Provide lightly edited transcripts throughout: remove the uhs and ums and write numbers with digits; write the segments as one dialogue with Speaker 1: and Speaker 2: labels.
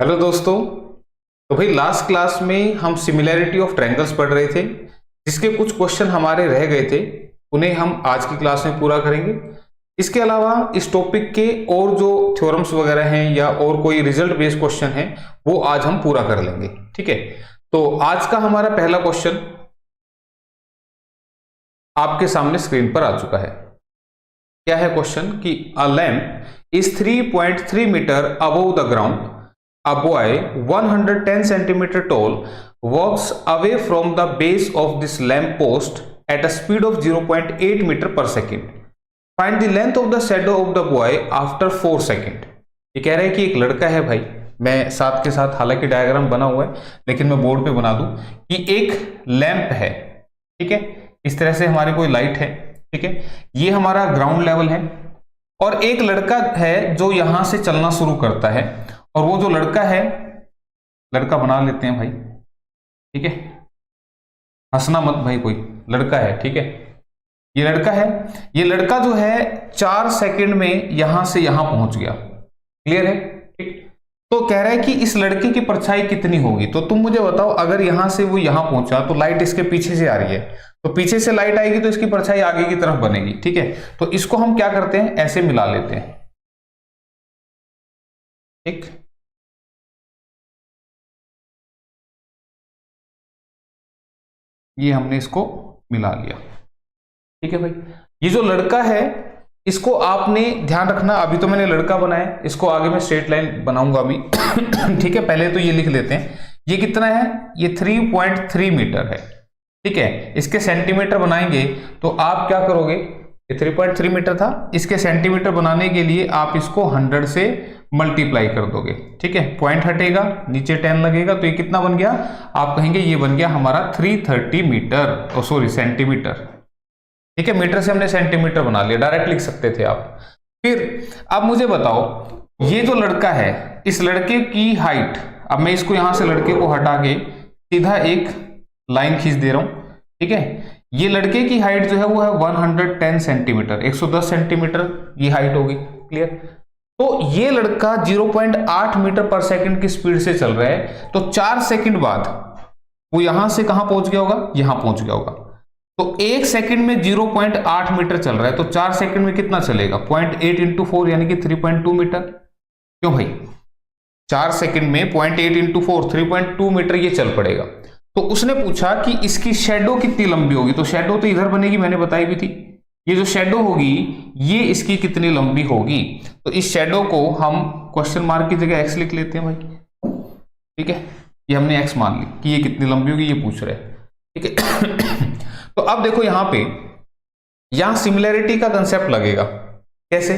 Speaker 1: Hello दोस्तों। तो भाई लास्ट क्लास में हम सिमिलैरिटी ऑफ ट्रायंगल्स पढ़ रहे थे, जिसके कुछ क्वेश्चन हमारे रह गए थे, उन्हें हम आज की क्लास में पूरा करेंगे। इसके अलावा इस टॉपिक के और जो थ्योरम्स वगैरह हैं या और कोई रिजल्ट बेस्ड क्वेश्चन है वो आज हम पूरा कर लेंगे। ठीक है, तो आज का हमारा पहला क्वेश्चन आपके सामने स्क्रीन पर आ चुका है। क्या है क्वेश्चन कि a lamp is 3.3 metre above the ground, a boy 110 centimeter tall walks away from the base of this lamp post at a speed of 0.8 meter per second. Find the length of the shadow of the boy after 4 second. ये कह रहा है कि एक लड़का है भाई, मैं साथ के साथ हालांकि डायग्राम बना हुआ है लेकिन मैं बोर्ड पे बना दूं कि एक लैंप है। ठीक है, इस तरह से हमारी कोई लाइट है। ठीक है, ये हमारा ग्राउंड लेवल है और एक लड़का है जो यहां से चलना शुरू करता है और वो जो लड़का है, लड़का बना लेते हैं भाई। ठीक है, हंसना मत भाई, कोई लड़का है। ठीक है, ये लड़का है। ये लड़का जो है 4 सेकंड में यहां से यहां पहुंच गया। क्लियर है? ठीक, तो कह रहा है कि इस लड़के की परछाई कितनी होगी। तो तुम मुझे बताओ, अगर यहां से वो यहां पहुंचा तो लाइट इसके पीछे से आ रही है, तो पीछे से लाइट आएगी तो इसकी परछाई आगे की तरफ बनेगी। ठीक है, तो इसको हम क्या करते हैं, ऐसे मिला लेते हैं। ठीक, ये हमने इसको मिला लिया। ठीक है भाई, ये जो लड़का है इसको आपने ध्यान रखना, अभी तो मैंने लड़का बनाया, इसको आगे मैं स्ट्रेट लाइन बनाऊंगा अभी। ठीक है, पहले तो ये लिख लेते हैं, ये कितना है, ये 3.3 मीटर है। ठीक है, इसके सेंटीमीटर बनाएंगे तो आप क्या करोगे, ये 3.3 मीटर था, इसके सेंटीमीटर बनाने के लिए आप इसको 100 से मल्टीप्लाई कर दोगे। ठीक है, पॉइंट हटेगा, नीचे 10 लगेगा, तो ये कितना बन गया, आप कहेंगे ये बन गया हमारा 330 मीटर, सॉरी सेंटीमीटर। ठीक है, मीटर से हमने सेंटीमीटर बना लिया, डायरेक्ट लिख सकते थे आप। फिर अब मुझे बताओ, ये जो लड़का है, इस लड़के की हाइट, अब मैं इसको यहां से लड़के को हटा के सीधा एक लाइन खींच दे रहा हूं। ठीक है, ये लड़के की हाइट जो है वो है 110 सेंटीमीटर, 110 सेंटीमीटर ये हाइट होगी। क्लियर? तो ये लड़का 0.8 मीटर पर सेकंड की स्पीड से चल रहा है, तो 4 सेकंड बाद वो यहां से कहां पहुंच गया होगा, यहां पहुंच गया होगा। तो 1 सेकंड में 0.8 मीटर चल रहा है, तो 4 सेकंड में कितना चलेगा, 0.8 इंटू 4 यानी कि 3.2 मीटर। क्यों भाई, 4 सेकंड में 0.8 इंटू 4 3.2 मीटर ये चल पड़ेगा। तो उसने पूछा कि इसकी शेडो कितनी लंबी होगी, तो शेडो तो इधर बनेगी, मैंने बताई भी थी। ये जो शेडो होगी ये इसकी कितनी लंबी होगी, तो इस शेडो को हम क्वेश्चन मार्क की जगह एक्स लिख लेते हैं भाई। ठीक है, ये हमने एक्स मान ली कि ये कितनी लंबी होगी, ये पूछ रहे हैं। ठीक है, तो अब देखो यहां पे, यहां सिमिलैरिटी का कंसेप्ट लगेगा। कैसे?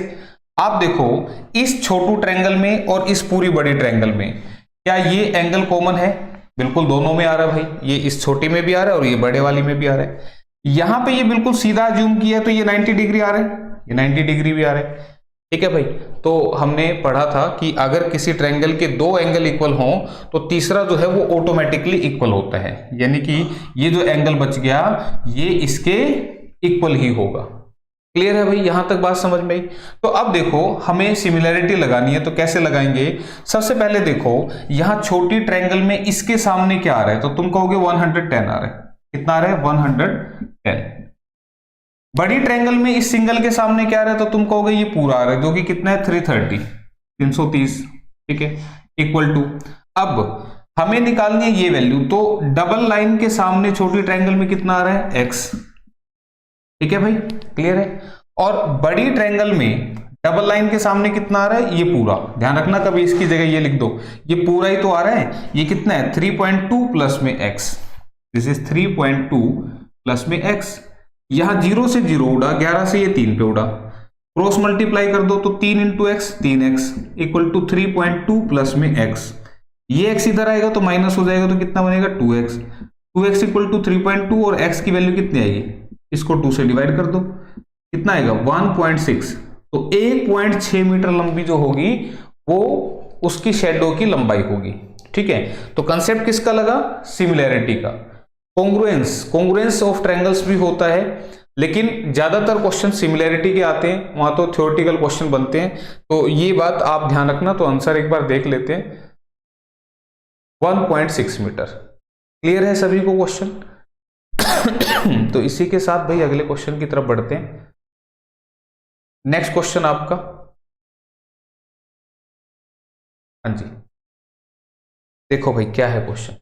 Speaker 1: आप देखो, इस छोटू ट्रायंगल में और इस पूरी बड़ी ट्रायंगल में क्या ये एंगल कॉमन है? बिल्कुल, दोनों में आ रहा है भाई, ये इस छोटी में भी आ रहा है और ये बड़े वाली में भी आ रहा है। यहां पे ये बिल्कुल सीधा जूम किया तो ये 90 डिग्री आ रहा है, ये 90 डिग्री भी आ रहा है। ठीक है भाई, तो हमने पढ़ा था कि अगर किसी ट्रायंगल के 2 एंगल इक्वल हों तो तीसरा जो है वो ऑटोमेटिकली इक्वल होता है, यानी कि ये जो एंगल बच गया ये इसके इक्वल ही होगा। क्लियर है भाई, यहां तक बात समझ में आई? तो अब देखो, हमें सिमिलैरिटी लगानी है, तो कैसे लगाएंगे? सबसे पहले देखो, यहां छोटी ट्रायंगल में इसके सामने क्या आ रहा है, तो तुम कहोगे 110 आ रहा है। कितना आ रहा है, 110। बड़ी ट्रायंगल में इस सिंगल के सामने क्या आ रहा है, तो तुम कहोगे ये पूरा आ रहा है, जो कि कितना है, 330। ठीक है, इक्वल टू, अब हमें निकालनी है ये वैल्यू, तो डबल लाइन के सामने छोटी ट्रायंगल में कितना आ रहा है, एक्स। ठीक है भाई, क्लियर है? और बड़ी ट्रायंगल में डबल लाइन के सामने कितना आ रहा है, ये पूरा। ध्यान रखना, कभी इसकी जगह ये लिख दो, ये पूरा ही तो आ रहा है। ये कितना है, 3.2 प्लस में एक्स, दिस इज 3.2 प्लस में एक्स। यहां 0 से 0 उड़ा, 11 से ये 3 पे उड़ा, क्रॉस मल्टीप्लाई कर दो तो 3 into x 3x equal to 3.2 plus में एक्स। ये एक्स इधर आएगा तो माइनस हो जाएगा, तो कितना बनेगा, 2x। 2x इक्वल टू 3.2 और x की वैल्यू कितनी आएगी, इसको 2 से डिवाइड कर दो, कितना आएगा, 1.6। तो 1.6 मीटर लंबी जो होगी वो उसकी शेडो की लंबाई होगी। ठीक है, तो कंसेप्ट किसका लगा, सिमिलैरिटी का। कॉन्ग्रुएंस ऑफ ट्रायंगल्स भी होता है, लेकिन ज्यादातर क्वेश्चन सिमिलैरिटी के आते हैं, वहां तो थ्योरेटिकल क्वेश्चन बनते हैं। तो ये बात आप ध्यान रखना। तो आंसर एक बार देख लेते हैं। 1.6 मीटर। क्लियर है सभी को क्वेश्चन? तो इसी के साथ भाई अगले क्वेश्चन की तरफ बढ़ते हैं। नेक्स्ट क्वेश्चन आपका, हाँ जी, देखो भाई क्या है question.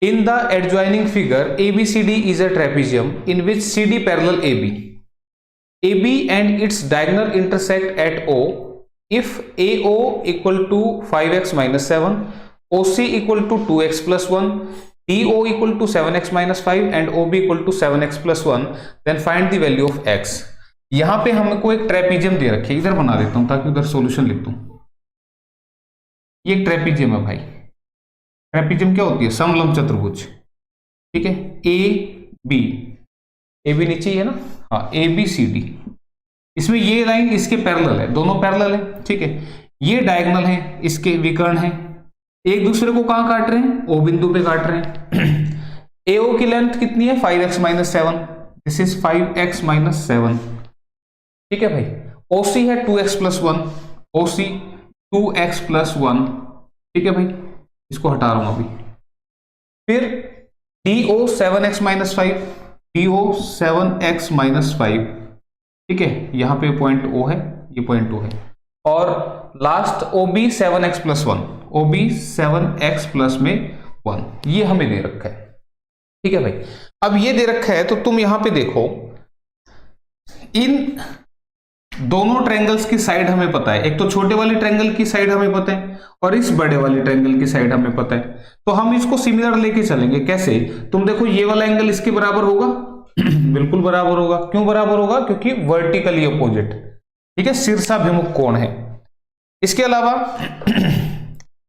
Speaker 1: In the adjoining figure, ABCD is a trapezium in which CD parallel AB. AB and its diagonal intersect at O. If AO equal to 5x minus 7, OC equal to 2x plus 1, DO equal to 7x minus 5 and OB equal to 7x plus 1, then find the value of x. यहां पे हमको एक trapezium दे रखी है, इधर बना देता हूं ताकि उधर सॉल्यूशन लिख दूं। ये ट्रेपीजियम है भाई। ट्रेपीजियम क्या होती है? समलंब चतुर्भुज, ठीक है। ए बी नीचे ही है ना, हाँ, ए बी सी डी। इसमें ये लाइन इसके पैरेलल है, दोनों पैरेलल है, ठीक है। ये डायगोनल है, इसके विकर्ण है, एक दूसरे को कहां काट रहे हैं? ओ बिंदु पे काट रहे हैं। एओ की लेंथ कितनी है? 5x minus 7, this is 5x minus 7, ठीक है भाई। ओसी है 2x प्लस 1, ओसी 2x प्लस 1, ठीक है भाई, इसको हटा रहा हूं अभी। फिर DO 7x minus 5, DO 7x minus 5, ठीक है, यहां पे पॉइंट O है, ये पॉइंट O है। और last OB 7x plus 1, OB 7x plus में 1, ये हमें दे रखा है, ठीक है भाई। अब ये दे रखा है तो तुम यहां पे देखो, इन दोनों ट्रायंगल्स की साइड हमें पता है। एक तो छोटे वाले ट्रायंगल की साइड हमें पता है और इस बड़े वाले ट्रायंगल की साइड हमें पता है। तो हम इसको सिमिलर लेके चलेंगे। कैसे? तुम देखो, ये वाला एंगल इसके बराबर होगा, बिल्कुल बराबर होगा। क्यों बराबर होगा? क्योंकि वर्टिकली अपोजिट, ठीक है, शीर्षाभिमुख कोण है। इसके अलावा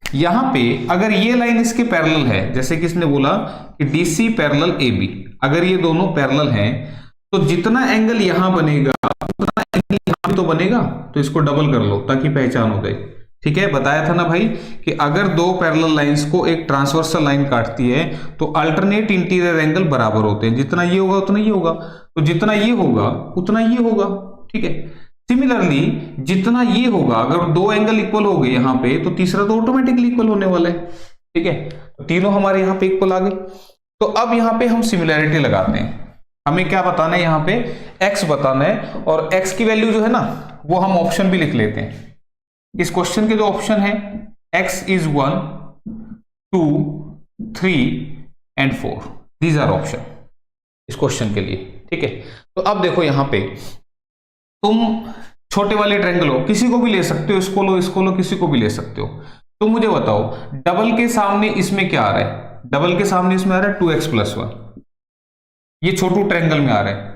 Speaker 1: यहां पे अगर ये लाइन इसके पैरेलल है, जैसे कि इसने बोला कि DC पैरेलल AB, अगर ये दोनों पैरेलल हैं तो जितना एंगल यहां बनेगा उतना एंगल यहां तो बनेगा। तो इसको डबल कर लो ताकि पहचान हो जाए, ठीक है। बताया था ना भाई कि अगर दो पैरेलल लाइंस को एक ट्रांसवर्सल लाइन काटती है तो अल्टरनेट इंटीरियर एंगल बराबर होते हैं। जितना ये होगा उतना ये होगा, तो जितना ये होगा उतना ये होगा, ठीक है। सिमिलरली जितना ये होगा, अगर दो एंगल इक्वल हो गए यहां पे तो तीसरा तो ऑटोमेटिकली इक्वल होने वाला है, ठीक है। तो तीनों हमारे यहां पे इक्वल आ गए। तो अब यहां पे हम सिमिलैरिटी लगाते हैं। हमें क्या बताना है? यहां पे x बताना है, और x की वैल्यू जो है ना वो हम ऑप्शन भी लिख लेते हैं। इस क्वेश्चन के जो ऑप्शन है, x is 1, 2, 3 and 4, these are option इस क्वेश्चन के लिए, ठीक है। तो अब देखो यहां पे तुम छोटे वाले ट्रायंगल हो, किसी को भी ले सकते हो, इसको लो, इसको लो, किसी को भी ले सकते हो। तो मुझे बताओ, डबल के सामने इसमें क्या आ रहा है? डबल के सामने इसमें आ रहा है 2x प्लस 1, ये छोटू ट्रायंगल में आ रहा है।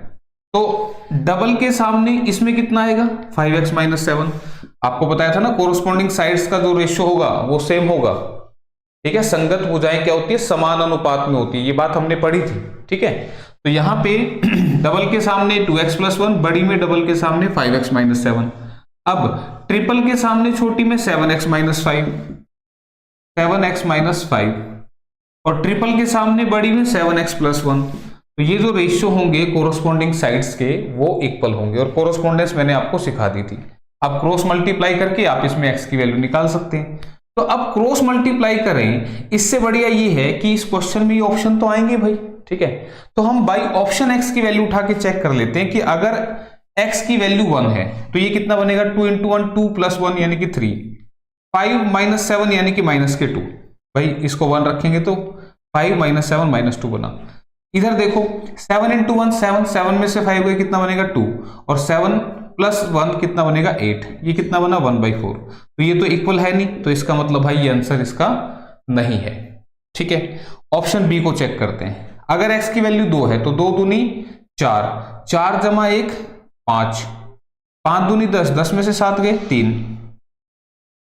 Speaker 1: तो डबल के सामने इसमें कितना आएगा? 5x minus 7। आपको बताया था ना, कोरोस्पोंडिंग साइड्स का जो रेशियो होगा वो सेम होगा, ठीक है। संगत भुजाएं क्या होती है? समान अनुपात में होती है, ये बात हमने पढ़ी थी, ठीक है। तो यहां पे डबल के सामने 2x प्लस 1, बड़ी में डबल के सामने 5x माइनस 7। अब ट्रिपल के सामने छोटी में 7x माइनस 5, 7x माइनस 5, और ट्रिपल के सामने बड़ी में 7x प्लस 1। तो ये जो रेशियो होंगे कोरोस्पोंडिंग साइड्स के वो इक्वल होंगे, और कोरोस्पोंडेंस मैंने आपको सिखा दी थी। अब क्रॉस मल्टीप्लाई करके आप इसमें x की वैल्यू निकाल सकते हैं। तो अब क्रॉस मल्टीप्लाई करें, इससे बढ़िया ये है कि इस क्वेश्चन में ये ऑप्शन तो आएंगे भाई, ठीक है। तो हम बाई ऑप्शन x की वैल्यू उठा के चेक कर लेते हैं कि अगर x की वैल्यू 1 है तो ये कितना बनेगा? 2 इंटू 1, 2 प्लस 1 यानी कि 3, 5 माइनस 7 यानी कि माइनस के 2। भाई इसको 1 रखेंगे तो 5 माइनस 7 माइनस 2 बना। इधर देखो, 7 इंटू 1 7, 7 में से 5 गए, कितना बनेगा? 2, और 7 प्लस 1 कितना बनेगा? 8, ये कितना बना? 1/4। तो ये तो इक्वल है नहीं, तो इसका मतलब भाई ये आंसर इसका नहीं है, ठीक है। ऑप्शन बी को चेक करते हैं। अगर x की वैल्यू 2 है तो 2 दूनी 4, 4 जमा 1 5, 5 दूनी 10, 10 में से 7 गए 3,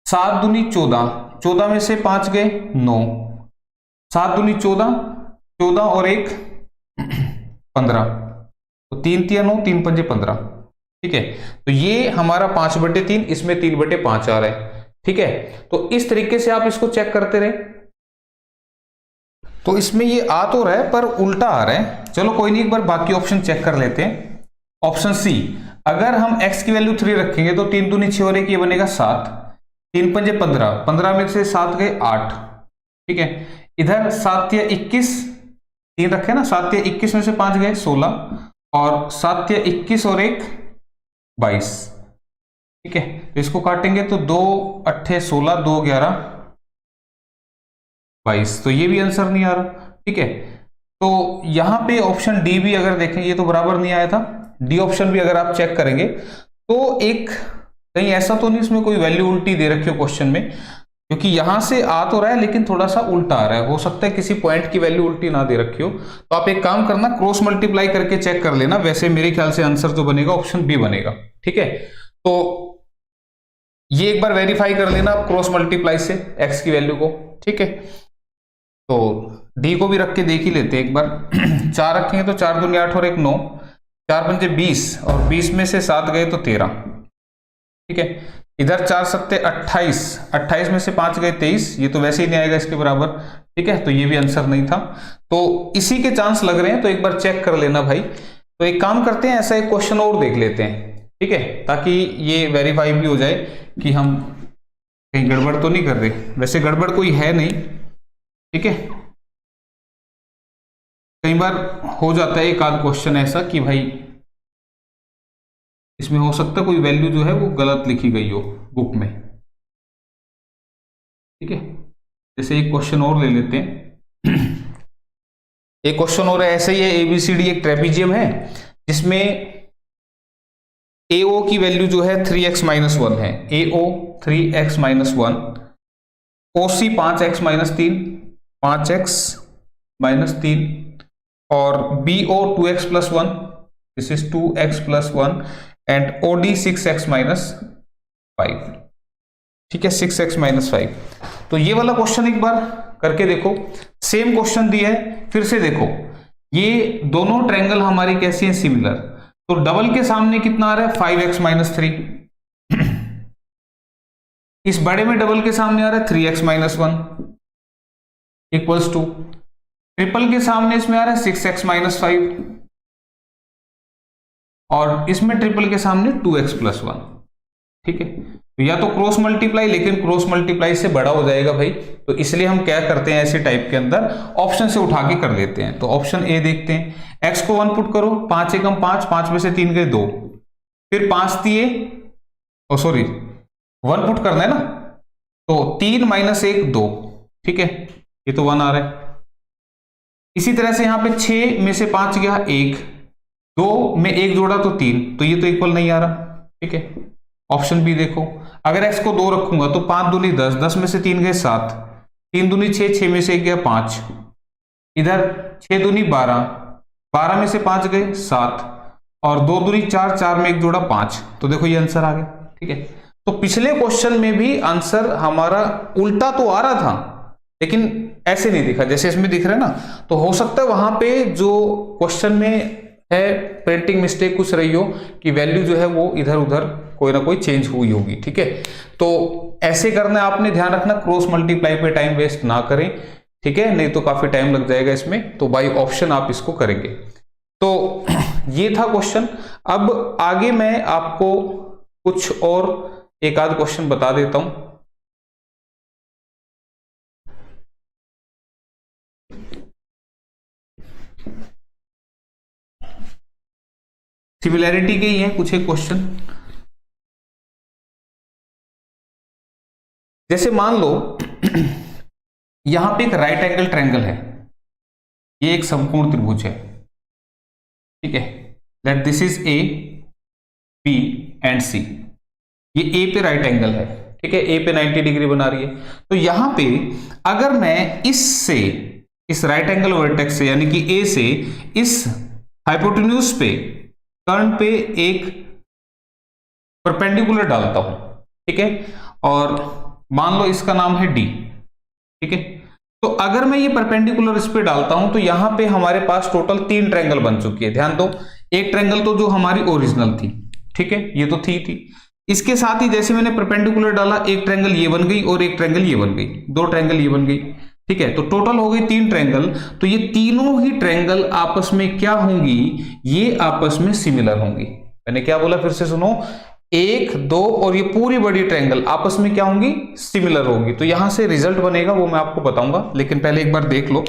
Speaker 1: 7 दूनी 14, 14 में से 5 गए 9, 7 दूनी 14, 14 और 1 15, तो 3 3 9, 3 5 15, ठीक है। तो ये हमारा 5/3, इसमें 3/5 आ रहा है, ठीक है। तो इस तरीके से आप इसको चेक करते रहे। तो इसमें ये आ तो रहा है पर उल्टा आ रहा है। चलो कोई नहीं, एक बार बाकी ऑप्शन चेक कर लेते हैं। ऑप्शन सी, अगर हम x की वैल्यू 3 रखेंगे तो 3 दूनी 6 और 1 ये बनेगा 7, 3 पंजे 15, 15 में से 7 गए 8, ठीक है। इधर 7 या 21, 3 रखे ना, 7 या 21 में से 5 गए 16, और 7 या 21 और 1 22, ठीक है। तो इसको काटेंगे तो 2 8 16, 2 11 22, तो ये भी आंसर नहीं आ रहा, ठीक है। तो यहां पे ऑप्शन डी भी अगर देखें ये तो बराबर नहीं आया था, डी ऑप्शन भी अगर आप चेक करेंगे तो एक कहीं ऐसा तो नहीं इसमें कोई वैल्यू उल्टी दे रखी हो क्वेश्चन में, क्योंकि यहां से आ तो रहा है लेकिन थोड़ा सा उल्टा आ रहा है, हो सकता है किसी पॉइंट की वैल्यू उल्टी ना दे रखी हो। तो आप एक काम करना, क्रॉस मल्टीप्लाई करके चेक कर लेना, वैसे मेरे ख्याल से आंसर जो बनेगा ऑप्शन बी बनेगा, ठीक है। तो ये एक बार वेरीफाई कर लेना क्रॉस मल्टीप्लाई से एक्स की वैल्यू को, ठीक है। तो डी को भी रख के देख ही लेते हैं एक बार। 4 रखेंगे तो 4 दूनी 8 और 1 9, 4 पंजे 20, और 20 में से 7 गए तो 13, ठीक है। इधर 4 सत्ते 28, 28 में से 5 गए 23, ये तो वैसे ही नहीं आएगा इसके बराबर, ठीक है। तो ये भी आंसर नहीं था, तो इसी के चांस लग रहे हैं, तो एक बार चेक कर लेना भाई। तो एक काम करते हैं, ऐसा एक क्वेश्चन और देख लेते हैं, ठीक है, ताकि ये वेरीफाई भी हो जाए कि हम कहीं गड़बड़ तो नहीं कर रहे। वैसे गड़बड़ कोई है नहीं, ठीक है। कई बार हो जाता है एक आध क्वेश्चन ऐसा कि भाई इसमें हो सकता है कोई वैल्यू जो है वो गलत लिखी गई हो बुक में, ठीक है। जैसे एक क्वेश्चन और ले लेते हैं। एक क्वेश्चन और ऐसे ही है, एबीसीडी एक ट्रेपीजियम है जिसमें AO की वैल्यू जो है 3x - 1 है, AO 3x - 1, OC 5x - 3, 5x - 3, और BO 2x + 1, this is 2x + 1, and OD 6x - 5, ठीक है, 6x - 5। तो ये वाला क्वेश्चन एक बार करके देखो, सेम क्वेश्चन दिया है, फिर से देखो, ये दोनों ट्रायंगल हमारी कैसी हैं, सिमिलर। तो डबल के सामने कितना आ रहा है, 5x - 3, इस बड़े में डबल के सामने आ रहा है 3x - 1 इक्वल्स टू, ट्रिपल के सामने इसमें आ रहा है 6x - 5, और इसमें ट्रिपल के सामने 2x + 1, ठीक है। तो या तो क्रॉस मल्टीप्लाई, लेकिन क्रॉस मल्टीप्लाई से बड़ा हो जाएगा भाई, तो इसलिए हम क्या करते हैं, ऐसे टाइप के अंदर ऑप्शन से उठा के कर लेते हैं। तो ऑप्शन ए देखते हैं, x को 1 पुट करो, 5 एकम 5, 5 में से 3 गए 2, फिर 5 दिए, ओ सॉरी 1 पुट करना है ना, तो 3 - 1 2, ठीक है, ये तो 1 आ रहा है। इसी तरह से यहां पे 6 में से 5 गया 1, 2 में 1 जोड़ा तो 3, तो ये तो इक्वल नहीं आ रहा, ठीक है। ऑप्शन बी देखो, अगर x को 2 रखूंगा तो 5 दूनी 10, 10 में से 3 गए 7, 3 दूनी 6, 6 में से 1 गया 5, इधर 6 दूनी 12, 12 में से 5 गए 7, और 2 दूनी 4, 4 में 1 जोड़ा 5, तो देखो ये आंसर आ गया, ठीक है। तो पिछले क्वेश्चन में भी आंसर हमारा उल्टा तो आ रहा था, लेकिन ऐसे नहीं दिखा जैसे इसमें दिख रहा है ना। तो हो सकता है वहां पे जो क्वेश्चन में है प्रिंटिंग मिस्टेक कुछ रही हो, कि वैल्यू जो है वो इधर उधर कोई ना कोई चेंज हुई होगी, ठीक है। तो ऐसे करना है, आपने ध्यान रखना, क्रॉस मल्टीप्लाई पे टाइम वेस्ट ना करें, ठीक है, नहीं तो काफी टाइम लग जाएगा इसमें। तो बाय ऑप्शन आप इसको करेंगे। तो ये था क्वेश्चन। अब आगे मैं आपको कुछ और एक आध क्वेश्चन बता देता हूं। सिमिलैरिटी के ही हैं कुछ एक क्वेश्चन। जैसे मान लो यहां पे एक राइट एंगल ट्रायंगल है, ये एक समकोण त्रिभुज है, ठीक है, that this is A, B and C. ये ए पे राइट एंगल है, ठीक है, ए पे 90 डिग्री बना रही है। तो यहां पे अगर मैं इससे, इस राइट एंगल वर्टेक्स से, यानी कि ए से इस हाइपोटेन्यूज पे, कर्न पे एक परपेंडिकुलर डालता हूं, ठीक है, और मान लो इसका नाम है डी, ठीक है। तो अगर मैं ये परपेंडिकुलर इस पे डालता हूं तो यहां पे हमारे पास टोटल 3 ट्रायंगल बन चुकी है। ध्यान दो, एक ट्रायंगल तो जो हमारी ओरिजिनल थी, ठीक है, ये तो थी। इसके साथ ही जैसे मैंने परपेंडिकुलर डाला, एक ट्रायंगल ये बन गई और एक ट्रायंगल ये बन गई, 2 ट्रायंगल ये बन गई। ठीक है, तो टोटल हो गई 3 ट्रायंगल। तो ये तीनों ही ट्रायंगल आपस में क्या होंगी, ये आपस में सिमिलर होंगी। मैंने क्या बोला, फिर से सुनो, 1, 2 और ये पूरी बड़ी ट्रायंगल आपस में क्या होंगी, सिमिलर होंगी। तो यहां से रिजल्ट बनेगा वो मैं आपको बताऊंगा, लेकिन पहले एक बार देख लो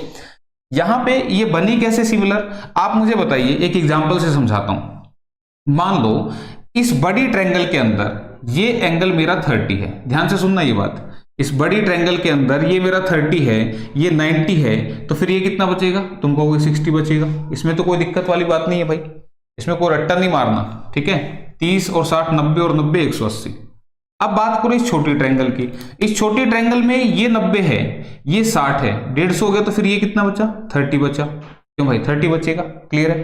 Speaker 1: यहां पे ये बनी कैसे सिमिलर। आप मुझे बताइए, एक एग्जांपल से समझाता हूं। मान लो इस बड़ी ट्रायंगल के अंदर ये एंगल मेरा 30 है, ध्यान से सुनना ये बात। इस बड़ी ट्रायंगल के अंदर ये मेरा 30 है, ये 90 है, तो फिर ये कितना बचेगा, तुम कहोगे 60 बचेगा। इसमें तो कोई दिक्कत वाली बात नहीं है भाई, इसमें कोई रट्टा नहीं मारना, ठीक है। 30 और 60 90 और 90 180। अब बात करो इस छोटी ट्रायंगल की। इस छोटी ट्रायंगल में ये 90 है, ये 60 है, 150 हो गया, तो फिर ये कितना बचा, 30 बचा। क्यों भाई, 30 बचेगा, क्लियर है।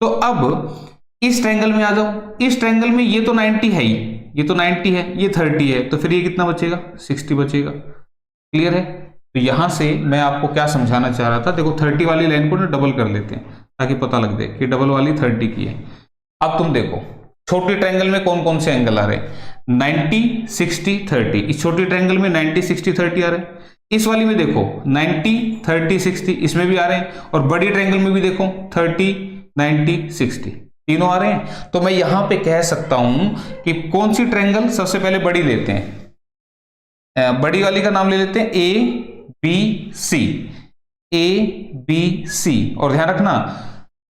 Speaker 1: तो अब इस ट्रायंगल में आ जाओ, इस ट्रायंगल में ये तो 90 है ही, ये तो 90 है, ये 30 है, तो फिर ये कितना बचेगा, 60 बचेगा, क्लियर है। तो यहां से मैं आपको क्या समझाना चाह रहा था, देखो 30 वाली लाइन को ना डबल कर लेते हैं ताकि पता लग जाए कि डबल वाली 30 की है। अब तुम देखो छोटी ट्रायंगल में कौन कौन से एंगल आ रहे हैं, 90 60 30। इस छोटी ट्रायंगल में 90 60 30 आ रहे हैं। इस वाली में देखो 90 30 60, इसमें भी आ रहे हैं। और बड़ी ट्रायंगल में भी देखो 30 90 60, तीनों आ रहे हैं। तो मैं यहां पे कह सकता हूं कि कौन सी ट्रायंगल, सबसे पहले बड़ी लेते हैं, बड़ी वाली का नाम ले लेते हैं ABC, ABC। और ध्यान रखना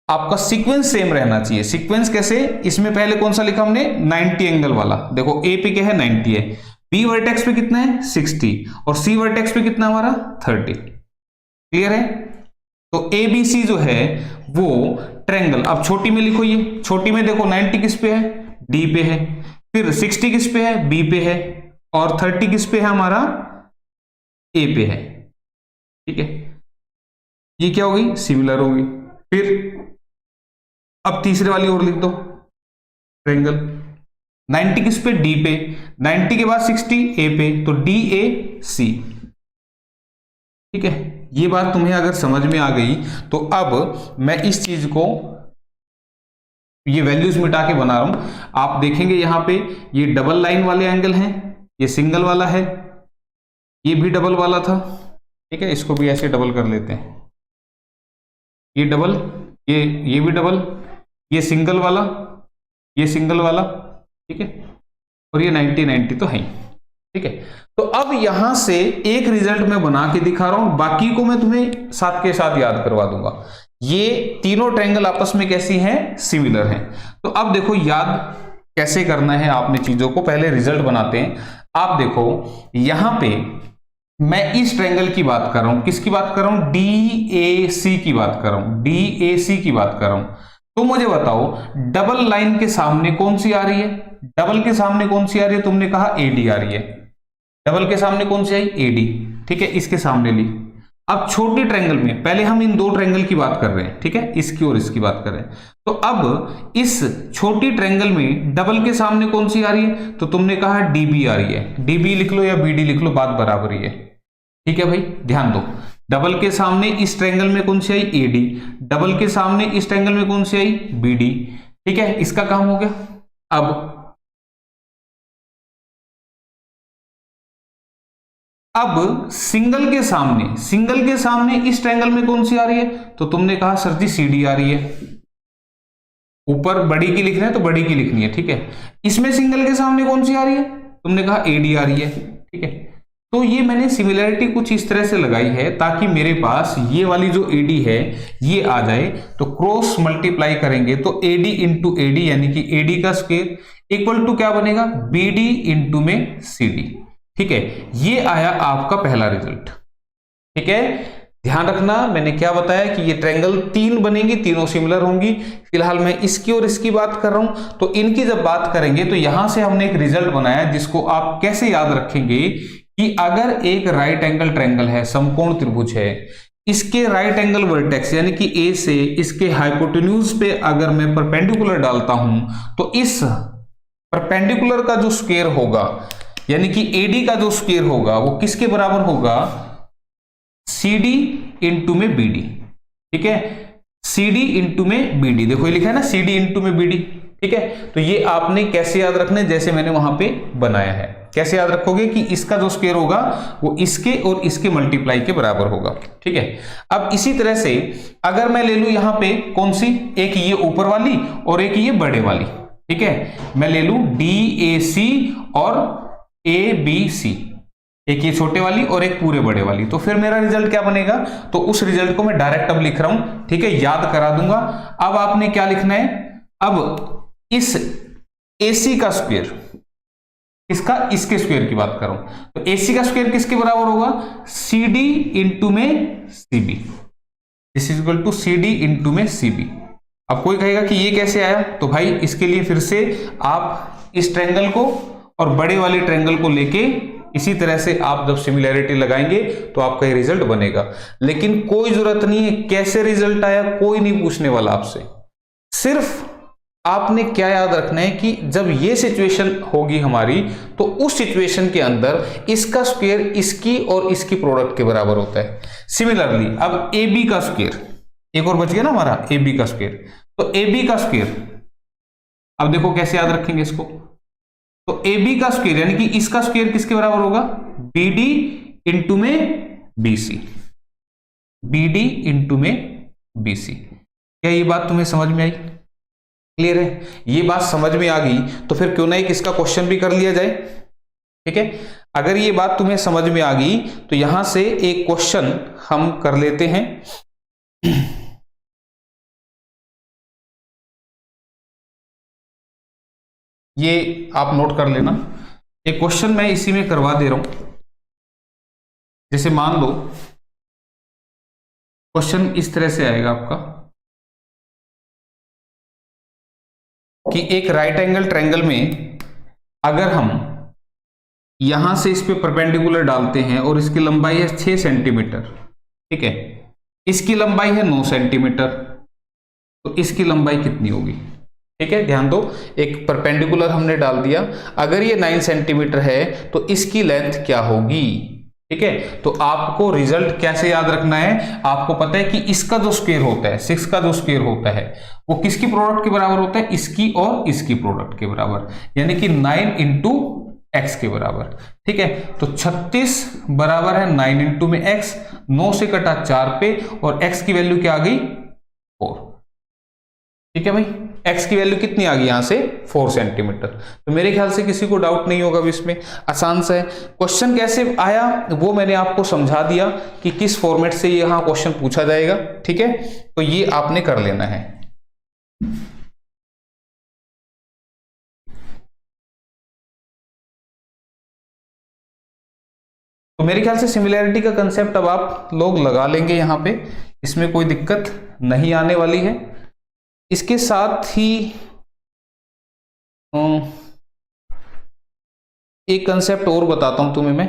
Speaker 1: आपका सीक्वेंस सेम रहना चाहिए। सीक्वेंस कैसे, इसमें पहले कौन सा लिखा हमने, 90 एंगल वाला। देखो A पे क्या है, 90 है, B वर्टेक्स पे कितना है 60 और C वर्टेक्स पे कितना हमारा 30, क्लियर है। तो ABC जो है वो ट्रायंगल, अब छोटी में लिखो, ये छोटी में देखो 90 किस पे है, D पे है, फिर 60 किस पे है, B पे है, और 30 किस पे है हमारा, A पे है, ठीक है। ये क्या होगी, सिमिलर होगी। फिर अब तीसरे वाली और लिख दो ट्रायंगल, 90 किस पे, D पे, 90 के बाद 60 A पे, तो DAC, ठीक है। ये बात तुम्हें अगर समझ में आ गई तो अब मैं इस चीज को, ये वैल्यूज मिटा के बना रहा हूं। आप देखेंगे यहां पे ये डबल लाइन वाले एंगल हैं, ये सिंगल वाला है, ये भी डबल वाला था, ठीक है। इसको भी ऐसे डबल कर लेते हैं, ये डबल, ये भी डबल, ये सिंगल वाला, ये सिंगल वाला, ठीक है। और ये 90 90 तो है, ठीक है। तो अब यहां से एक रिजल्ट मैं बना के दिखा रहा हूं, बाकी को मैं तुम्हें साथ के साथ याद करवा दूंगा। ये तीनों ट्रायंगल आपस में कैसी हैं, सिमिलर हैं। तो अब देखो याद कैसे करना है आपने चीजों को, पहले रिजल्ट बनाते हैं। आप देखो यहां पे मैं इस ट्रायंगल की बात कर रहा हूं, किसकी बात कर रहा हूं, DAC की बात कर रहा हूं, DAC की बात कर रहा हूं। तो मुझे बताओ डबल लाइन के सामने कौन सी आ रही है, डबल के सामने कौन सी आ रही है, तुमने कहा AD आ रही है। डबल के सामने कौन सी आई, AD, ठीक है, इसके सामने ली। अब छोटी ट्रायंगल में पहले हम इन दो ट्रायंगल की बात कर रहे हैं, ठीक है, इसकी और इसकी बात कर रहे हैं। तो अब इस छोटी ट्रायंगल में डबल के सामने कौन सी आ रही है, तो तुमने कहा DB आ रही है। DB लिख लो या BD लिख लो, बात बराबर ही है, ठीक है भाई। ध्यान दो, डबल के सामने इस ट्रायंगल में कौन सी आई, AD, डबल के सामने इस ट्रायंगल में कौन सी आई, BD, ठीक है, इसका काम हो गया। अब सिंगल के सामने इस ट्रायंगल में कौन सी आ रही है, तो तुमने कहा सर जी CD आ रही है। ऊपर बड़ी की लिख रहे हैं तो बड़ी की लिखनी है, ठीक है। इसमें सिंगल के सामने कौन सी आ रही है, तुमने कहा AD आ रही है, ठीक है। तो ये मैंने सिमिलरिटी कुछ इस तरह से लगाई है ताकि मेरे पास ये वाली जो AD है ये आ जाए, तो क्रॉस मल्टीप्लाई करेंगे तो AD इंटू AD यानी कि AD का स्क्वायर इक्वल टू क्या बनेगा, BD इंटू में CD, ठीक है। ये आया आपका पहला रिजल्ट, ठीक है। ध्यान रखना मैंने क्या बताया कि ये ट्रायंगल 3 बनेंगी, तीनों सिमिलर होंगी। फिलहाल मैं इसकी और इसकी बात कर रहा हूं, तो इनकी जब बात करेंगे तो यहां से हमने एक रिजल्ट बनाया जिसको आप कैसे याद रखेंगे कि अगर एक राइट एंगल ट्रायंगल है, समकोण त्रिभुज है, इसके राइट एंगल वर्टेक्स यानी कि A से इसके हाइपोटेन्यूज पे अगर मैं परपेंडिकुलर डालता हूं तो इस परपेंडिकुलर का जो स्क्वायर होगा यानी कि AD का जो स्क्वायर होगा वो किसके बराबर होगा, CD इंटू में BD, ठीक है। CD इंटू में BD, देखो ये लिखा है ना CD इंटू में BD, ठीक है, तो ये आपने कैसे याद रखना है, जैसे मैंने वहां पे बनाया है। कैसे याद रखोगे कि इसका जो स्क्वायर होगा वो इसके और इसके मल्टीप्लाई के बराबर होगा। ठीक है, अब इसी तरह से अगर मैं ले लूं यहां पे कौन सी, एक ये ऊपर वाली और एक ये बड़े वाली। ठीक है, मैं ले लूं DAC और ABC, एक ये छोटे वाली और एक पूरे बड़े वाली, तो फिर मेरा रिजल्ट क्या बनेगा, तो उस रिजल्ट को मैं डायरेक्ट अब लिख रहा हूं। ठीक है, याद करा दूंगा। अब आपने क्या लिखना है, अब इस AC का स्क्वायर, इसका इसके स्क्वायर की बात कर रहा हूं, तो AC का स्क्वायर किसके बराबर होगा, CD इंटू में CB, this is equal to CD into में CB। अब कोई कहेगा कि ये कैसे आया, तो भाई इसके लिए फिर से आप इस ट्रायंगल को और बड़े वाले ट्रायंगल को लेके इसी तरह से आप जब सिमिलैरिटी लगाएंगे तो आपका ये रिजल्ट बनेगा। लेकिन कोई जरूरत नहीं है कैसे रिजल्ट आया, कोई नहीं पूछने वाला आपसे। सिर्फ आपने क्या याद रखना है कि जब ये सिचुएशन होगी हमारी, तो उस सिचुएशन के अंदर इसका स्क्वायर इसकी और इसकी प्रोडक्ट के बराबर होता है। सिमिलरली अब AB का स्क्वायर, एक और बच गया ना हमारा AB का स्क्वायर, तो AB का स्क्वायर अब देखो कैसे याद रखेंगे इसको, तो AB का स्क्वायर यानी कि इसका स्क्वायर किसके बराबर होगा, BD इंटू में BC, BD इंटू में BC। क्या ये बात तुम्हें समझ में आई, क्लियर है? ये बात समझ में आ गई तो फिर क्यों ना एक इसका क्वेश्चन भी कर लिया जाए। ठीक है, अगर ये बात तुम्हें समझ में आ गई तो यहां से एक क्वेश्चन हम कर लेते हैं। ये आप नोट कर लेना, एक क्वेश्चन मैं इसी में करवा दे रहा हूं। जैसे मान लो क्वेश्चन इस तरह से आएगा आपका कि एक राइट एंगल ट्रायंगल में अगर हम यहां से इस पे परपेंडिकुलर डालते हैं और इसकी लंबाई है 6 सेंटीमीटर, ठीक है, इसकी लंबाई है 9 सेंटीमीटर, तो इसकी लंबाई कितनी होगी? ठीक है, ध्यान दो, एक परपेंडिकुलर हमने डाल दिया, अगर ये 9 सेंटीमीटर है तो इसकी लेंथ क्या होगी? ठीक है, तो आपको रिजल्ट कैसे याद रखना है, आपको पता है कि इसका जो स्क्वायर होता है, 6 का जो स्क्वायर होता है वो किसकी प्रोडक्ट के बराबर होता है, इसकी और इसकी प्रोडक्ट के बराबर, यानी कि 9 इंटू एक्स के बराबर। ठीक है, तो 36 बराबर है 9 इंटू में एक्स, 9 से कटा 4 पे और एक्स की वैल्यू क्या आ गई 4। ठीक है भाई, एक्स की वैल्यू कितनी आ गई यहां से 4 सेंटीमीटर। तो मेरे ख्याल से किसी को डाउट नहीं होगा इसमें, आसान सा है। क्वेश्चन कैसे आया वो मैंने आपको समझा दिया कि किस फॉर्मेट से यहां क्वेश्चन पूछा जाएगा। ठीक है, तो ये आपने कर लेना है। तो मेरे ख्याल से सिमिलैरिटी का कंसेप्ट अब आप लोग लगा लेंगे यहां पे, इसमें कोई दिक्कत नहीं आने वाली है। इसके साथ ही एक कंसेप्ट और बताता हूं तुम्हें मैं।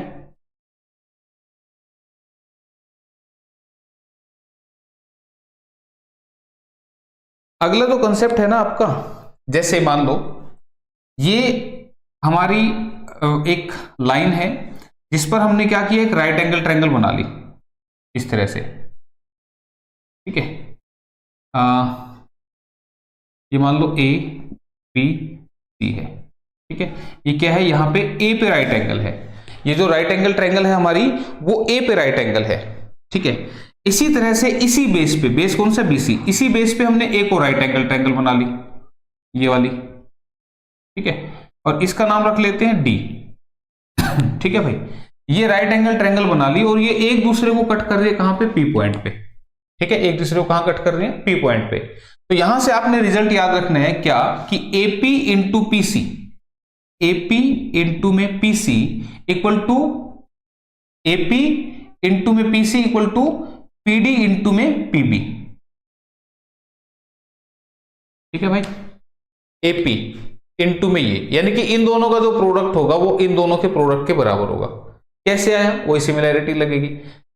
Speaker 1: अगला जो कंसेप्ट है ना आपका, जैसे मान लो ये हमारी एक लाइन है जिस पर हमने क्या किया, एक राइट एंगल ट्रायंगल बना ली इस तरह से। ठीक है, ये मान लो A B C है। ठीक है, ये क्या है, यहां पे A पे राइट एंगल है, ये जो राइट एंगल ट्रायंगल है हमारी वो A पे राइट एंगल है। ठीक है, इसी तरह से इसी बेस पे, बेस कौन सा BC, इसी बेस पे हमने एक और राइट एंगल ट्रायंगल बना ली, ये वाली। ठीक है, और इसका नाम रख लेते हैं D। ठीक है भाई, ये राइट एंगल ट्रायंगल बना ली और ये एक दूसरे को कट कर रही है कहां पे, P पॉइंट पे। ठीक है, एक दूसरे को कहां कट कर रही है, P पॉइंट पे। तो यहां से आपने रिजल्ट याद रखना है क्या, कि AP into PC, AP into में PC equal to AP into में PC equal to PD into में PB। ठीक है भाई, AP इंटू में ये, यानी कि इन दोनों का जो प्रोडक्ट होगा वो इन दोनों के प्रोडक्ट के बराबर होगा। कैसे आया, वही सिमिलैरिटी लगेगी।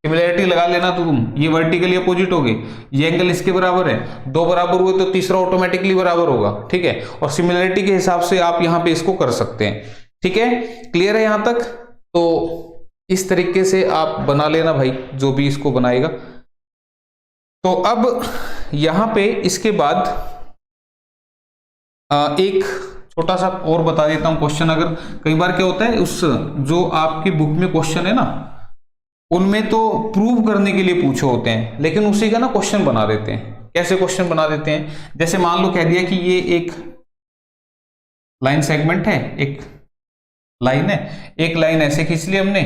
Speaker 1: सिमिलैरिटी लगा लेना तो तुम, ये वर्टिकली अपोजिट हो गए, ये एंगल इसके बराबर है, दो बराबर हुए तो तीसरा ऑटोमेटिकली बराबर होगा। ठीक है, और सिमिलैरिटी के हिसाब से आप यहां पे इसको कर सकते हैं। ठीक है, क्लियर है यहां तक? तो इस तरीके से आप बना लेना भाई, जो भी इसको बनाएगा। तो अब यहां पे इसके बाद एक छोटा सा और बता देता हूं क्वेश्चन। अगर कई बार क्या होता है, उस जो आपकी बुक में क्वेश्चन है ना, उनमें तो प्रूव करने के लिए पूछे होते हैं, लेकिन उसी का ना क्वेश्चन बना देते हैं। कैसे क्वेश्चन बना देते हैं, जैसे मान लो कह दिया कि ये एक लाइन सेगमेंट है, एक लाइन है, एक लाइन ऐसे खींच ली हमने,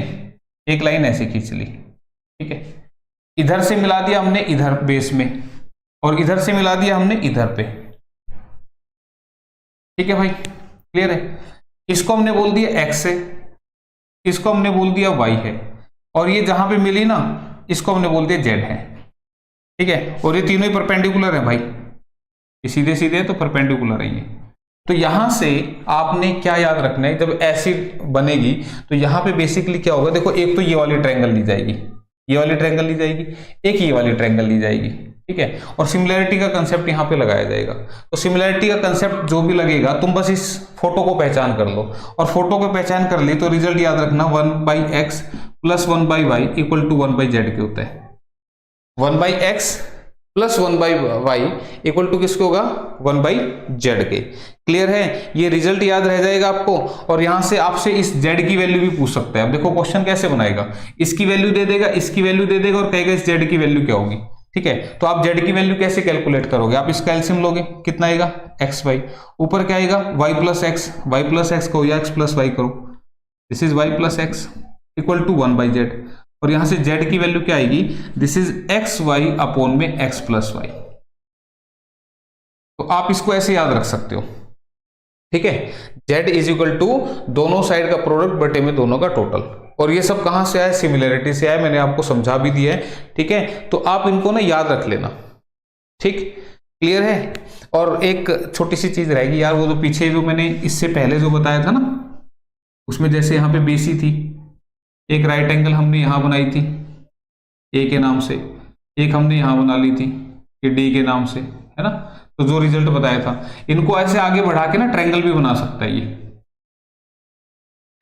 Speaker 1: एक लाइन ऐसे खींच ली, ठीक है। इधर से मिला दिया हमने इधर बेस में, और इधर से मिला दिया हमने इधर पे, ठीक है भाई, क्लियर है। इसको हमने बोल दिया x है, इसको हमने बोल दिया y है, और ये जहां पे मिली ना, इसको हमने बोल दिया z है, ठीक है। और ये तीनों ही परपेंडिकुलर है भाई, ये सीधे सीधे तो परपेंडिकुलर है ये। तो यहां से आपने क्या याद रखना है, जब ऐसी बनेगी तो यहां पे बेसिकली क्या होगा, देखो एक तो ये वाली ट्रायंगल ली जाएगी, ये वाली ट्रायंगल ली जाएगी, एक ये वाली ट्रायंगल ली जाएगी, ठीक है। और सिमिलैरिटी का कंसेप्ट यहां पे लगाया जाएगा। तो सिमिलैरिटी का कंसेप्ट जो भी लगेगा, तुम बस इस फोटो को पहचान कर लो, और फोटो को पहचान कर ली तो रिजल्ट याद रखना 1/x plus 1/y equal to 1/z के होता है। 1/x plus 1/y equal to किसके होगा, 1/z के। क्लियर है, ये रिजल्ट याद रह जाएगा आपको। और यहां से आपसे इस z की वैल्यू भी पूछ सकता है। अब देखो क्वेश्चन कैसे बनाएगा, इसकी वैल्यू दे देगा, इसकी वैल्यू दे देगा, और कहेगा इस z की वैल्यू क्या होगी, ठीक है। तो आप z की वैल्यू कैसे कैलकुलेट करोगे, आप इसका एलसीएम लोगे, कितना आएगा xy, ऊपर क्या आएगा y प्लस x को या x प्लस y करो, this is y plus x equal to 1/z, और यहां से z की वैल्यू क्या आएगी, दिस इज xy अपॉन में x प्लस y। तो आप इसको ऐसे याद रख सकते हो, ठीक है। z इज इक्वल टू दोनों साइड का प्रोडक्ट बटे में दोनों का टोटल। और ये सब कहां से आया, सिमिलैरिटी से आया, मैंने आपको समझा भी दिया है, ठीक है। तो आप इनको ना याद रख लेना, ठीक, क्लियर है। और एक छोटी सी चीज रहेगी यार, वो जो पीछे जो मैंने इससे पहले जो बताया था ना, उसमें जैसे यहाँ पे BC थी, एक राइट एंगल हमने यहां बनाई थी A के नाम से, एक हमने यहां बना ली थी ये D के नाम से, है ना। तो जो रिजल्ट बताया था, इनको ऐसे आगे बढ़ा के ना ट्रायंगल भी बना सकता है, ये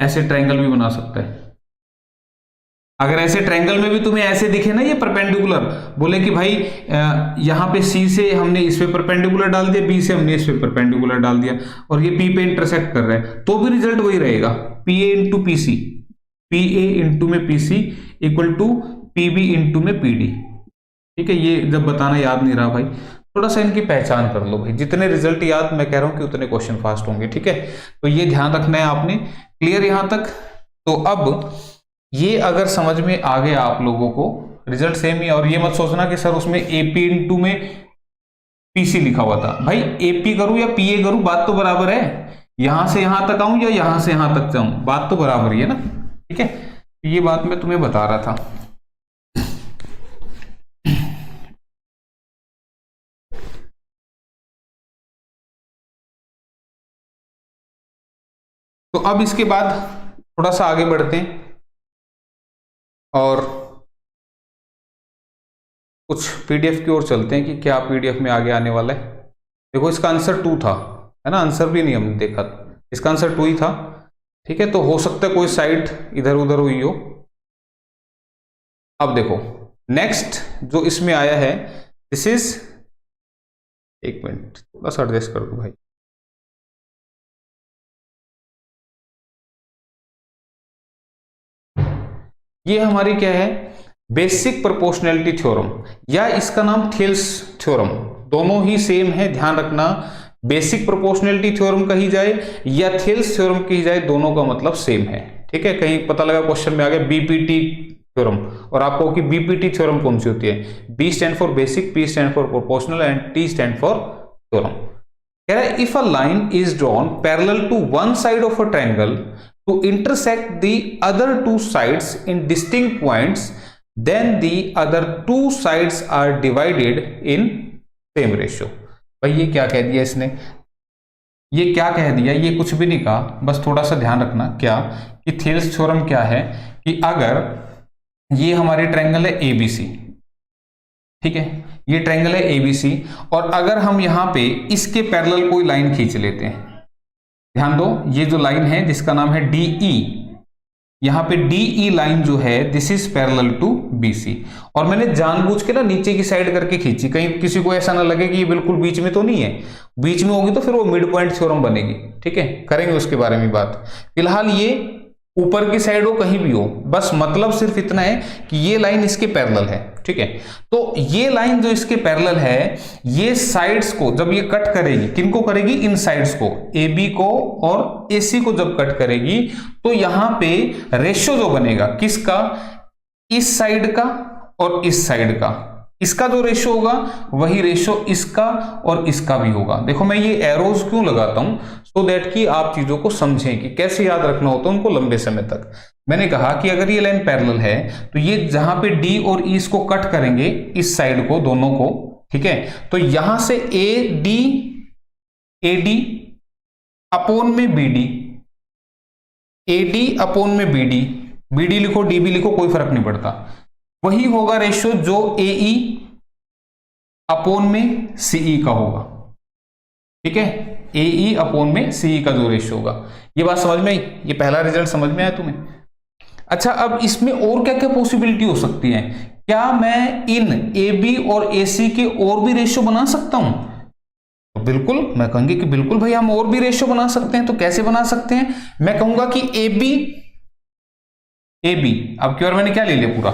Speaker 1: ऐसे ट्रायंगल भी बना सकता है। अगर ऐसे ट्रायंगल में भी तुम्हें ऐसे दिखे ना ये परपेंडिकुलर, बोले कि भाई यहाँ पे C से हमने इस पे परपेंडिकुलर डाल दिया, B से हमने इस पे परपेंडिकुलर डाल दिया, और ये P पे इंटरसेक्ट कर रहा है, तो भी रिजल्ट वही रहेगा, PA into PC, PA into में PC equal to PB into में PD, ठीक है। ये जब बताना याद नहीं रहा भाई, थोड़ा सा इनकी पहचान कर लो भाई, जितने रिजल्ट याद मैं कह रहा हूं कि उतने क्वेश्चन फास्ट होंगे, ठीक है। तो ये ध्यान रखना है आपने, क्लियर यहां तक। तो अब ये अगर समझ में आ गया आप लोगों को, रिजल्ट सेम ही। और ये मत सोचना कि सर उसमें AP इंटू में PC लिखा हुआ था, भाई AP करूं या PA करूं बात तो बराबर है, यहां से यहां तक आऊं या यहां से यहां तक जाऊं, बात तो बराबर ही है ना, ठीक है। ये बात मैं तुम्हें बता रहा था। तो अब इसके बाद थोड़ा सा आगे बढ़ते हैं और कुछ PDF की ओर चलते हैं कि क्या PDF में आगे आने वाला है। देखो इसका आंसर 2 था, है ना, आंसर भी नहीं हमने देखा, इसका आंसर 2 ही था, ठीक है। तो हो सकता है कोई साइड इधर उधर हुई हो। अब देखो नेक्स्ट जो इसमें आया है, दिस इज, एक मिनट थोड़ा सा एडजस्ट कर दो भाई, ये हमारी क्या है, बेसिक प्रोपोर्शनैलिटी थ्योरम, या इसका नाम थेल्स थ्योरम, दोनों ही सेम है, ध्यान रखना। बेसिक प्रोपोर्शनैलिटी थ्योरम कही जाए या थेल्स थ्योरम कही जाए, दोनों का मतलब सेम है, ठीक है। कहीं पता लगा क्वेश्चन में आ गया BPT थ्योरम, और आपको कि BPT थ्योरम कौन सी होती है, B stand for basic, P stand for proportional and T stand for theorem. कह रहा है if a line is drawn parallel to one side of a triangle to intersect the other two sides in distinct points, then the other two sides are divided in same ratio। भाई ये क्या कह दिया इसने, ये क्या कह दिया, ये कुछ भी नहीं कहा, बस थोड़ा सा ध्यान रखना क्या कि थेल्स थ्योरम क्या है, कि अगर ये हमारे ट्रायंगल है ABC, ठीक है, ये ट्रायंगल है ABC, और अगर हम यहां पे इसके पैरेलल कोई लाइन खींच लेते हैं, ध्यान दो, ये जो लाइन है जिसका नाम है DE, यहाँ पे DE लाइन जो है this is parallel to BC, और मैंने जानबूझ के ना नीचे की साइड करके खींची, कहीं किसी को ऐसा ना लगे कि ये बिल्कुल बीच में तो नहीं है, बीच में होगी तो फिर वो मिड पॉइंट थ्योरम बनेगी। ठीक है, करेंगे उसके बारे में बात। फिलहाल ये ऊपर की साइड हो कहीं भी हो, बस मतलब सिर्फ इतना है कि ये लाइन इसके पैरेलल है। ठीक है, तो ये लाइन जो इसके पैरेलल है, ये साइड्स को जब ये कट करेगी, किनको करेगी, इन साइड्स को, AB को और AC को जब कट करेगी, तो यहां पे रेशियो जो बनेगा किसका, इस साइड का और इस साइड का, इसका जो रेशियो होगा वही रेशियो इसका और इसका भी होगा। देखो मैं ये एरोज क्यों लगाता हूं, सो दैट कि आप चीजों को समझें कि कैसे याद रखना होता है उनको लंबे समय तक। मैंने कहा कि अगर ये लाइन पैरेलल है तो ये जहां पे D और E इसको कट करेंगे, इस साइड को, दोनों को, ठीक है, तो यहां से AD अपोन में BD, AD अपोन में BD लिखो DB लिखो कोई फर्क नहीं पड़ता, वही होगा रेशियो जो AE अपोन में CE का होगा। ठीक है, AE अपोन में CE का जो रेशियो होगा। ये बात समझ में आई, ये पहला रिजल्ट समझ में आया तुम्हें। अच्छा, अब इसमें और क्या क्या पॉसिबिलिटी हो सकती है, क्या मैं इन AB और AC के और भी रेशियो बना सकता हूं? तो बिल्कुल, मैं कहूंगी कि बिल्कुल भाई हम और भी रेशियो बना सकते हैं। तो कैसे बना सकते हैं, मैं कहूंगा कि AB अब की बार मैंने क्या ले लिया पूरा,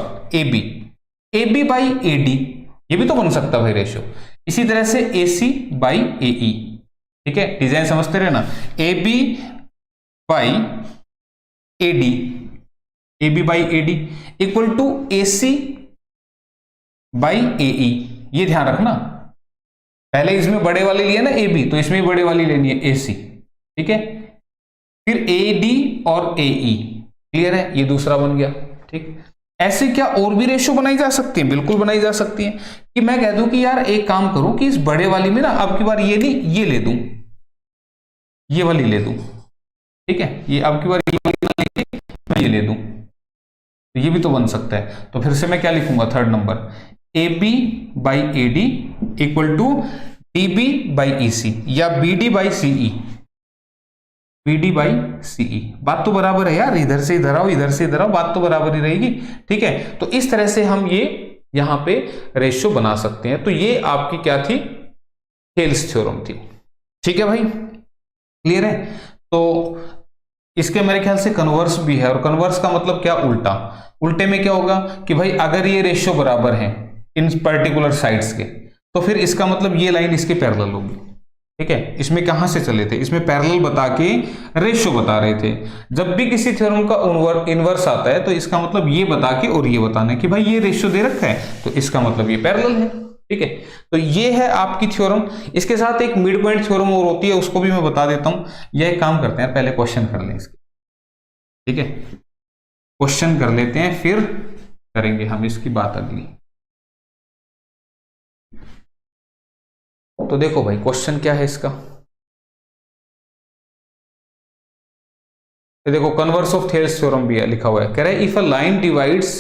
Speaker 1: AB बाई AD, ये भी तो बन सकता है भाई रेशियो। इसी तरह से AC बाई AE, ठीक है, डिजाइन समझते रहे ना, AB by AD equal to AC by AE। ये ध्यान रखना, पहले इसमें बड़े वाली लिया ना AB, तो इसमें बड़े वाली लेनी है AC। ठीक है, फिर AD और AE, क्लियर है, ये दूसरा बन गया। ठीक, ऐसे क्या और भी रेशियो बनाई जा सकती है, बिल्कुल बनाई जा सकती है। कि मैं कह दूं कि यार एक काम करूं कि इस बड़े वाली में ना अब की बार ये नहीं, ये ले दूं, ये वाली ले दूं। ठीक है, ये अब की बार ये वाली मैं ये ले दूं, तो ये भी तो बन सकता है। तो फिर से मैं क्या लिखूंगा, third number, AB by AD equal to DB by EC या BD by CE, BD by CE। बात तो बराबर है यार, इधर से इधर आओ, इधर से इधर आओ, बात तो बराबर ही रहेगी। ठीक है, तो इस तरह से हम ये यहां पे रेशियो बना सकते हैं। तो ये आपकी क्या थी, थेल्स थ्योरम थी। ठीक है भाई, क्लियर है। तो इसके मेरे ख्याल से कन्वर्स भी है, और कन्वर्स का मतलब क्या, उल्टा। उल्टे में क्या होगा कि भाई अगर ये रेशियो बराबर है इन पर्टिकुलर साइड्स के, तो फिर इसका मतलब ये लाइन इसके पैरेलल होगी। ठीक है, इसमें कहां से चले थे, इसमें पैरेलल बता के रेशियो बता रहे थे। जब भी किसी थ्योरम का इनवर्स आता है तो इसका मतलब ये बता के और ये बताना है कि भाई ये रेशियो दे रखा है तो इसका मतलब ये पैरेलल है। ठीक है, तो ये है आपकी थ्योरम। इसके साथ एक मिड पॉइंट थ्योरम और होती है, उसको भी मैं बता देता हूं। यह एक काम करते हैं, पहले क्वेश्चन कर लें इसके। ठीक है, क्वेश्चन कर लेते हैं, फिर करेंगे हम इसकी बात अगली। तो देखो भाई क्वेश्चन क्या है इसका, देखो कन्वर्स ऑफ थेल्स थ्योरम भी है, लिखा हुआ है, कह रहा है if a line divides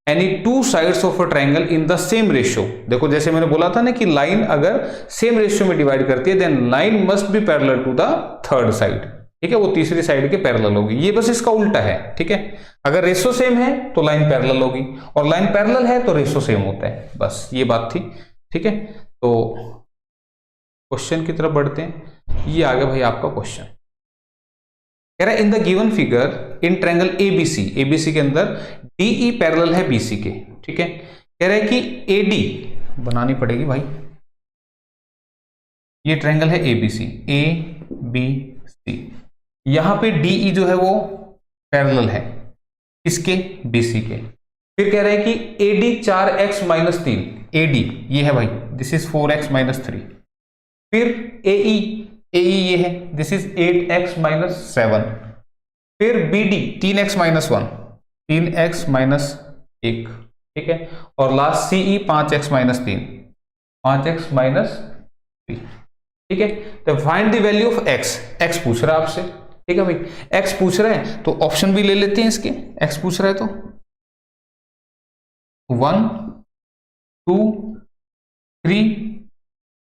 Speaker 1: any two sides of a triangle in the same ratio. देखो जैसे मैंने बोला था ना कि लाइन अगर सेम रेशियो में डिवाइड करती है then line must be parallel to the third side. ठीक है, वो तीसरी साइड के पैरेलल होगी। ये बस इसका उल्टा है। ठीक है, अगर रेशियो सेम है तो लाइन पैरेलल होगी, और लाइन पैरेलल है तो रेशियो सेम होता है, बस ये बात थी। ठीक है, तो क्वेश्चन की तरफ बढ़ते हैं। ये आ गया भाई आपका क्वेश्चन, कह रहा है in the given figure in triangle ABC के अंदर DE पैरेलल है BC के। ठीक है, कह रहा है कि AD बनानी पड़ेगी भाई, ये ट्रायंगल है ABC, यहां पे DE जो है वो पैरेलल है इसके BC के। फिर कह रहा है कि AD 4x माइनस 3, AD ये है भाई, दिस इज 4x माइनस 3। फिर AE ये है, दिस इज 8x माइनस 7। फिर BD 3x minus 1, 3x minus 1। ठीक है, और last CE 5x minus 3, 5x minus 3। ठीक है, तो find the value of x पूछ रहा है आपसे। ठीक है भाई, x पूछ रहा है तो ऑप्शन भी ले लेते हैं इसके। x पूछ रहा है तो 1 2 3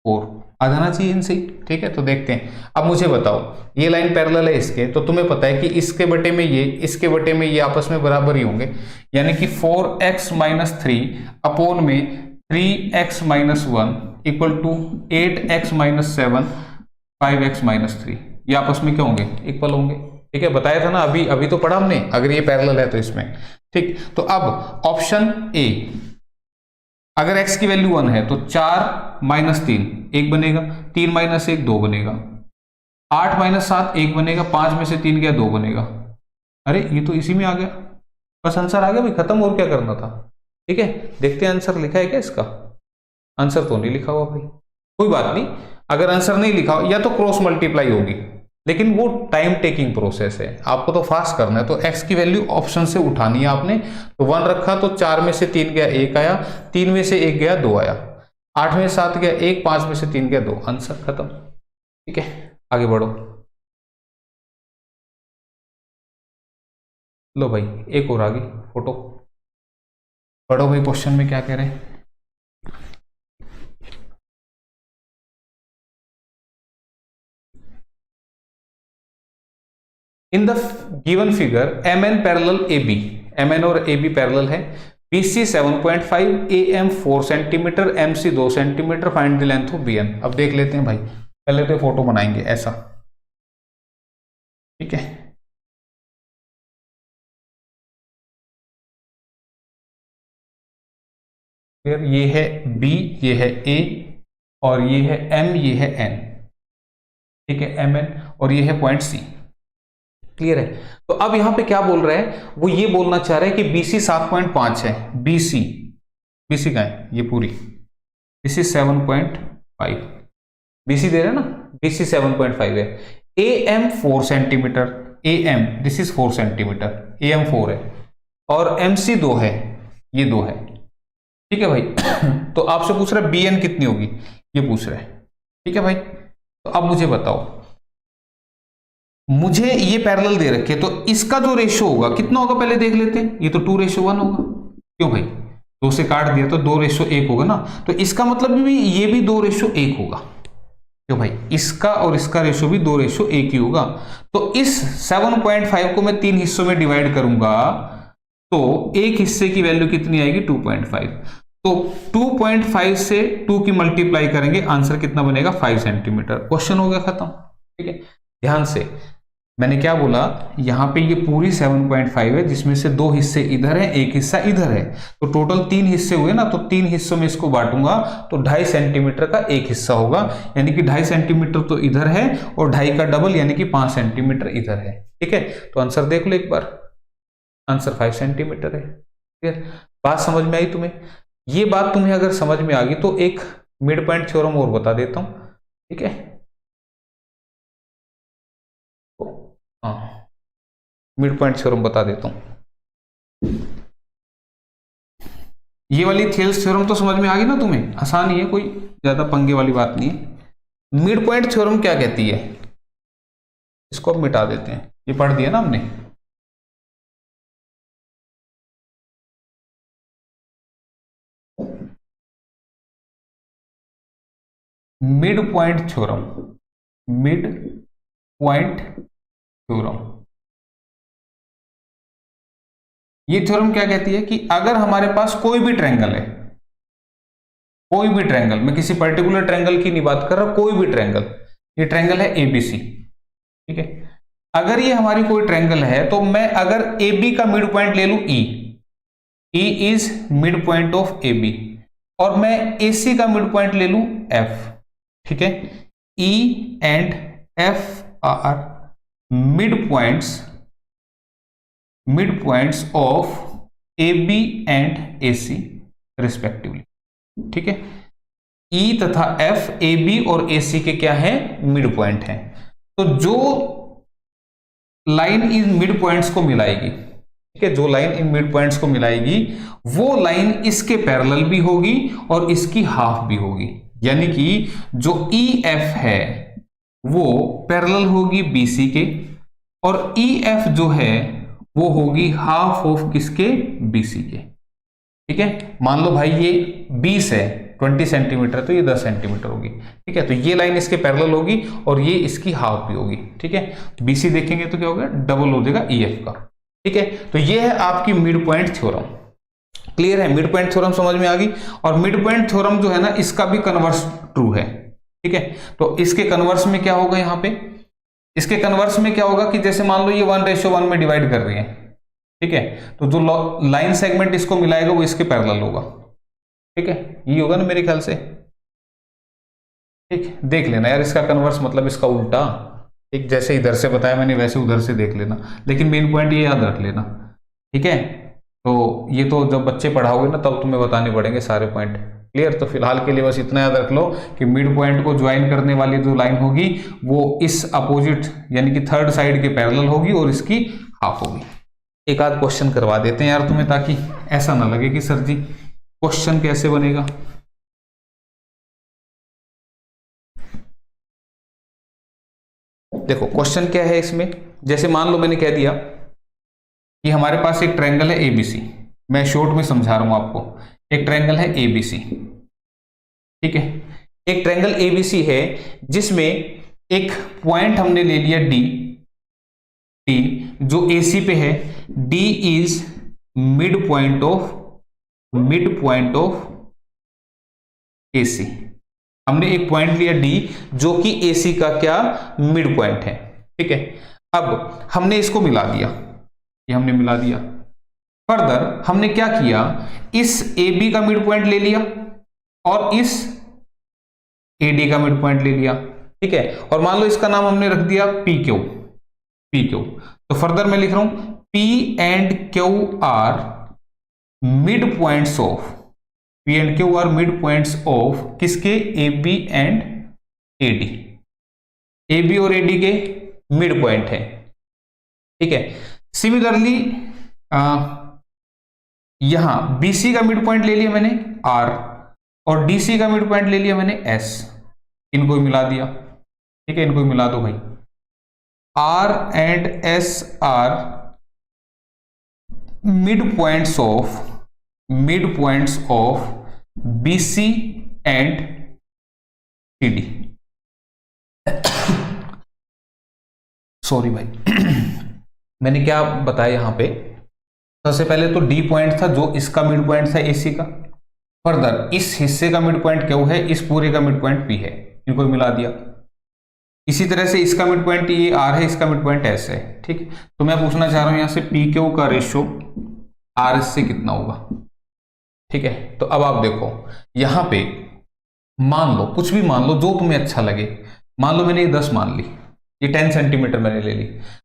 Speaker 1: 4, आ जाना चाहिए इनसे ही। ठीक है, तो देखते हैं। अब मुझे बताओ, ये लाइन पैरेलल है इसके, तो तुम्हें पता है कि इसके बटे में ये, इसके बटे में ये आपस में बराबर ही होंगे, यानी कि 4x माइनस 3 अपॉन में 3x minus 1 equal to 8x minus 7 5x minus 3, ये आपस में क्या होंगे? इक्वल होंगे। ठीक है, बताया था ना अभी तो पढ़ा हमने, अगर ये पैरेलल है तो इसमें। ठीक, तो अब ऑप्शन ए, अगर x की वैल्यू 1 है तो 4 माइनस 3 1 बनेगा, 3 माइनस 1 2 बनेगा, 8 माइनस 7 1 बनेगा, 5 में से 3 गया 2 बनेगा। अरे ये तो इसी में आ गया, बस आंसर आ गया भाई, खत्म। और क्या करना था? ठीक है, देखते हैं आंसर लिखा है क्या इसका। आंसर तो नहीं लिखा हुआ भाई, कोई बात नहीं। अगर आंसर नहीं लिखा हो, या तो क्रॉस मल्टीप्लाई होगी, लेकिन वो टाइम टेकिंग प्रोसेस है, आपको तो फास्ट करना है। तो x की वैल्यू ऑप्शन से उठानी है आपने, तो 1 रखा तो 4 में से 3 गया 1 आया, 3 में से 1 गया 2 आया, 8 में 7 गया 1, 5 में से 3 गया 2, आंसर खत्म। ठीक है, आगे बढ़ो। लो भाई, एक और आ गई फोटो, पढ़ो भाई क्वेश्चन में क्या कह रहे हैं। In the given figure MN parallel AB, MN और AB पैरेलल है, BC 7.5, AM 4 centimetre, MC 2 centimetre, find the length of BN। अब देख लेते हैं भाई, पहले तो फोटो बनाएंगे ऐसा। ठीक है, फिर ये है B, ये है A, और ये है M, ये है N। ठीक है, MN, और ये है पॉइंट C। क्लियर है? तो अब यहां पे क्या बोल रहा है, वो ये बोलना चाह रहा है कि BC 7.5 है, BC का है ये पूरी, BC 7.5, BC दे रहे हैं ना, BC 7.5 है, AM 4 centimetre, AM this is 4 centimetre, AM 4 है, और MC 2 है, ये 2 है। ठीक है भाई तो आपसे पूछ रहा है BN कितनी होगी, ये पूछ रहा है। ठीक है भाई, तो अब मुझे बताओ, मुझे ये पैरेलल दे रखे, तो इसका जो रेशियो होगा कितना होगा पहले देख लेते हैं। ये तो 2:1 होगा, क्यों भाई, 2 से काट दिया तो 2:1 होगा ना, तो इसका मतलब भी ये भी 2:1 होगा, क्यों भाई, इसका और इसका रेशियो भी 2:1 ही होगा। तो इस 7.5 को मैं 3 हिस्सों में डिवाइड करूंगा, तो एक हिस्से की वैल्यू कितनी आएगी 2.5, तो 2.5 से 2 की मल्टीप्लाई करेंगे, आंसर कितना बनेगा 5 सेंटीमीटर। क्वेश्चन हो गया खत्म। ठीक है, ध्यान से, मैंने क्या बोला, यहां पे ये पूरी 7.5 है, जिसमें से 2 हिस्से इधर है, 1 हिस्सा इधर है, तो टोटल 3 हिस्से हुए ना, तो 3 हिस्सों में इसको बांटूंगा, तो 2.5 सेंटीमीटर का 1 हिस्सा होगा, यानी कि 2.5 सेंटीमीटर तो इधर है, और 2.5 का डबल यानी कि 5 सेंटीमीटर इधर है। ठीक है, तो आंसर देख लो एक बार, आंसर 5 सेंटीमीटर है। क्लियर? बात समझ में आई तुम्हें? ये बात तुम्हें अगर समझ में आ गई तो एक मिड पॉइंट थ्योरम और बता देता हूं। ठीक है, हाँ, मिड पॉइंट थ्योरम बता देता हूं। ये वाली थेल्स थ्योरम तो समझ में आ गई ना तुम्हें, आसान ही है, कोई ज्यादा पंगे वाली बात नहीं है। मिड पॉइंट थ्योरम क्या कहती है, इसको अब मिटा देते हैं, ये पढ़ दिया ना हमने। Mid point theorem, mid point theorem, ये थ्योरम क्या कहती है कि अगर हमारे पास कोई भी ट्रायंगल है, कोई भी ट्रायंगल, मैं किसी पर्टिकुलर ट्रायंगल की नहीं बात कर रहा, कोई भी ट्रायंगल, ये ट्रायंगल है ABC। ठीक है, अगर ये हमारी कोई ट्रायंगल है, तो मैं अगर AB का मिड पॉइंट ले लूं E is mid point of AB, और मैं AC का मिड पॉइंट ले लूं F। ठीक है, E and F are mid points of AB and AC respectively. ठीक है, E तथा F AB और AC के क्या है, मिड पॉइंट है। तो जो लाइन इन मिड पॉइंट्स को मिलाएगी, ठीक है, जो लाइन इन मिड पॉइंट्स को मिलाएगी, वो लाइन इसके पैरेलल भी होगी और इसकी हाफ भी होगी, यानी कि जो EF है वो पैरेलल होगी BC के, और EF जो है वो होगी हाफ ऑफ किसके, BC के। ठीक है, मान लो भाई ये 20 है 20 सेंटीमीटर, तो ये 10 सेंटीमीटर होगी। ठीक है, तो ये लाइन इसके पैरेलल होगी और ये इसकी हाफ भी होगी। ठीक है, BC देखेंगे तो क्या होगा, डबल हो जाएगा EF का। ठीक है, तो ये है आपकी मिड पॉइंट थ्योरम। क्लियर है, मिड पॉइंट थ्योरम समझ में आ गई। और मिड पॉइंट थ्योरम जो है ना, इसका भी कन्वर्स ट्रू है। ठीक है, तो इसके कन्वर्स में क्या होगा, यहाँ पे इसके कन्वर्स में क्या होगा कि जैसे मान लो ये 1:1 में डिवाइड कर रही है। ठीक है, तो जो लाइन सेगमेंट इसको मिलाएगा वो इसके पैरेलल होगा। ठीक है, ये होगा ना मेरे ख्याल से। ठीक, देख लेना यार इसका कन्वर्स मतलब इसका उल्टा। ठीक, जैसे इधर से बताया मैंने वैसे उधर से देख लेना, लेकिन मेन पॉइंट ये याद रख लेना। ठीक है, तो ये तो जब बच्चे पढ़ाओगे ना तब तुम्हें बताने पड़ेंगे सारे पॉइंट। क्लियर, तो फिलहाल के लिए बस इतना याद रख लो कि मिड पॉइंट को ज्वाइन करने वाली जो लाइन होगी वो इस अपोजिट यानी कि थर्ड साइड के पैरेलल होगी और इसकी हाफ होगी। एक आध क्वेश्चन करवा देते हैं यार तुम्हें, ताकि ऐसा ना लगे कि सर जी क्वेश्चन कैसे बनेगा। देखो क्वेश्चन क्या है इसमें, जैसे मान लो मैंने कह दिया कि हमारे पास एक ट्रायंगल है ABC। मैं शॉर्ट में समझा रहा हूं आपको। एक ट्रायंगल है ABC। ठीक है, एक ट्रायंगल ABC है जिसमें एक पॉइंट हमने ले लिया D जो AC पे है। D is mid point of AC। हमने एक पॉइंट लिया D जो कि AC का क्या मिड पॉइंट है। ठीक है, अब हमने इसको मिला दिया, ये हमने मिला दिया। फर्दर हमने क्या किया, इस AB का मिड पॉइंट ले लिया और इस AD का मिड पॉइंट ले लिया। ठीक है, और मान लो इसका नाम हमने रख दिया PQ। तो फर्दर मैं लिख रहा हूं P and Q are mid points of किसके, AB एंड AD। AB और AD के मिड पॉइंट है। ठीक है, सिमिलरली यहां BC का मिड पॉइंट ले लिया मैंने R और DC का मिड पॉइंट ले लिया मैंने S। इनको मिला दिया। ठीक है, इनको मिला दो भाई। R and S are mid points of BC and CD। Sorry भाई मैंने क्या बताया यहां पे, सबसे पहले तो D पॉइंट था जो इसका मिड पॉइंट था AC का। फर्दर इस हिस्से का मिड पॉइंट Q है, इस पूरे का मिड पॉइंट P है, इनको मिला दिया। इसी तरह से इसका मिड पॉइंट ये R है, इसका मिड पॉइंट S है। ठीक, तो मैं पूछना चाह रहा हूं यहां से PQ का रेशियो RS से कितना होगा। ठीक है, तो अब आप देखो यहां पे मान लो कुछ भी मान लो जो तुम्हें अच्छा लगे। मान लो मैंने ये 10 मान ली, ये 10 सेंटीमीटर मैंने ले ली।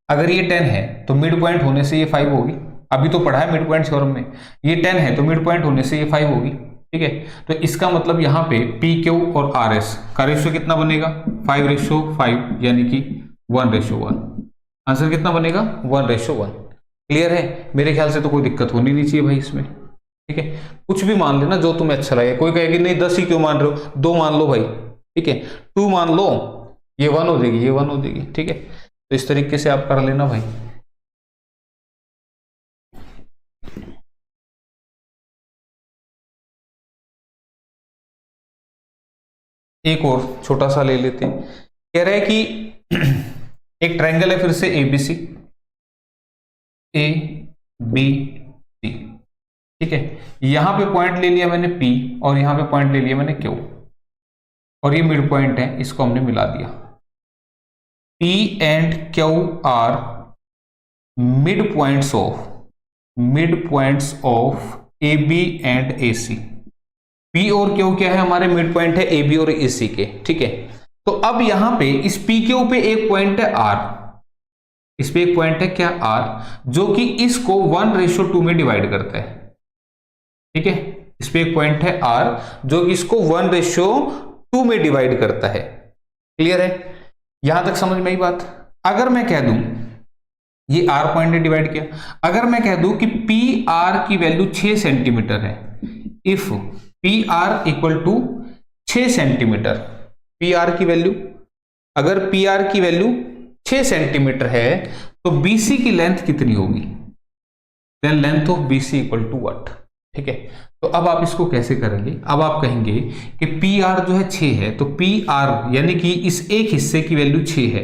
Speaker 1: अगर ये 10 है तो मिड पॉइंट होने से ये 5 होगी। अभी तो पढ़ा है मिड पॉइंट थ्योरम में, ये 10 है तो मिड पॉइंट होने से ये 5 होगी। ठीक है, तो इसका मतलब यहाँ पे PQ और RS का रेशियो कितना बनेगा, 5:5 यानी कि 1:1। आंसर कितना बनेगा, 1:1। क्लियर है, मेरे ख्याल से तो कोई दिक्कत होनी नहीं चाहिए भाई इसमें। ठीक है, कुछ भी मान लेना जो तुम्हें अच्छा लगे। कोई कहेगी नहीं 10 ही क्यों मान रहे हो, 2 मान लो भाई। ठीक है, 2 मान लो, ये 1 हो जाएगी, ये 1 हो जाएगी। ठीक है, तो इस तरीके से आप कर लेना भाई। एक और छोटा सा ले लेते हैं। कह रहे हैं कि एक ट्रायंगल है फिर से ABC ABC। ठीक है, यहां पे पॉइंट ले लिया मैंने P और यहां पे पॉइंट ले लिया मैंने Q और ये मिड पॉइंट है, इसको हमने मिला दिया। P and Q are mid points of AB and AC। P और Q क्या है, हमारे मिड पॉइंट है AB और AC के। ठीक है, तो अब यहां पे इस PQ पे एक पॉइंट है R, इस पे एक पॉइंट है क्या R, जो कि इसको 1:2 में डिवाइड करता है। ठीक है, इस पे एक पॉइंट है R जो कि इसको 1:2 में डिवाइड करता है। क्लियर है, यहां तक समझ में आई बात। अगर मैं कह दूं ये R पॉइंट ने डिवाइड किया, अगर मैं कह दूं कि PR की वैल्यू 6 सेंटीमीटर है, if PR equal to 6 centimetre, PR की वैल्यू, अगर PR की वैल्यू 6 सेंटीमीटर है तो BC की लेंथ कितनी होगी, then length of BC equal to what. ठीक है। तो अब आप इसको कैसे करेंगे, अब आप कहेंगे कि पी आर जो है 6 है, तो पी आर यानी कि इस एक हिस्से की वैल्यू 6 है,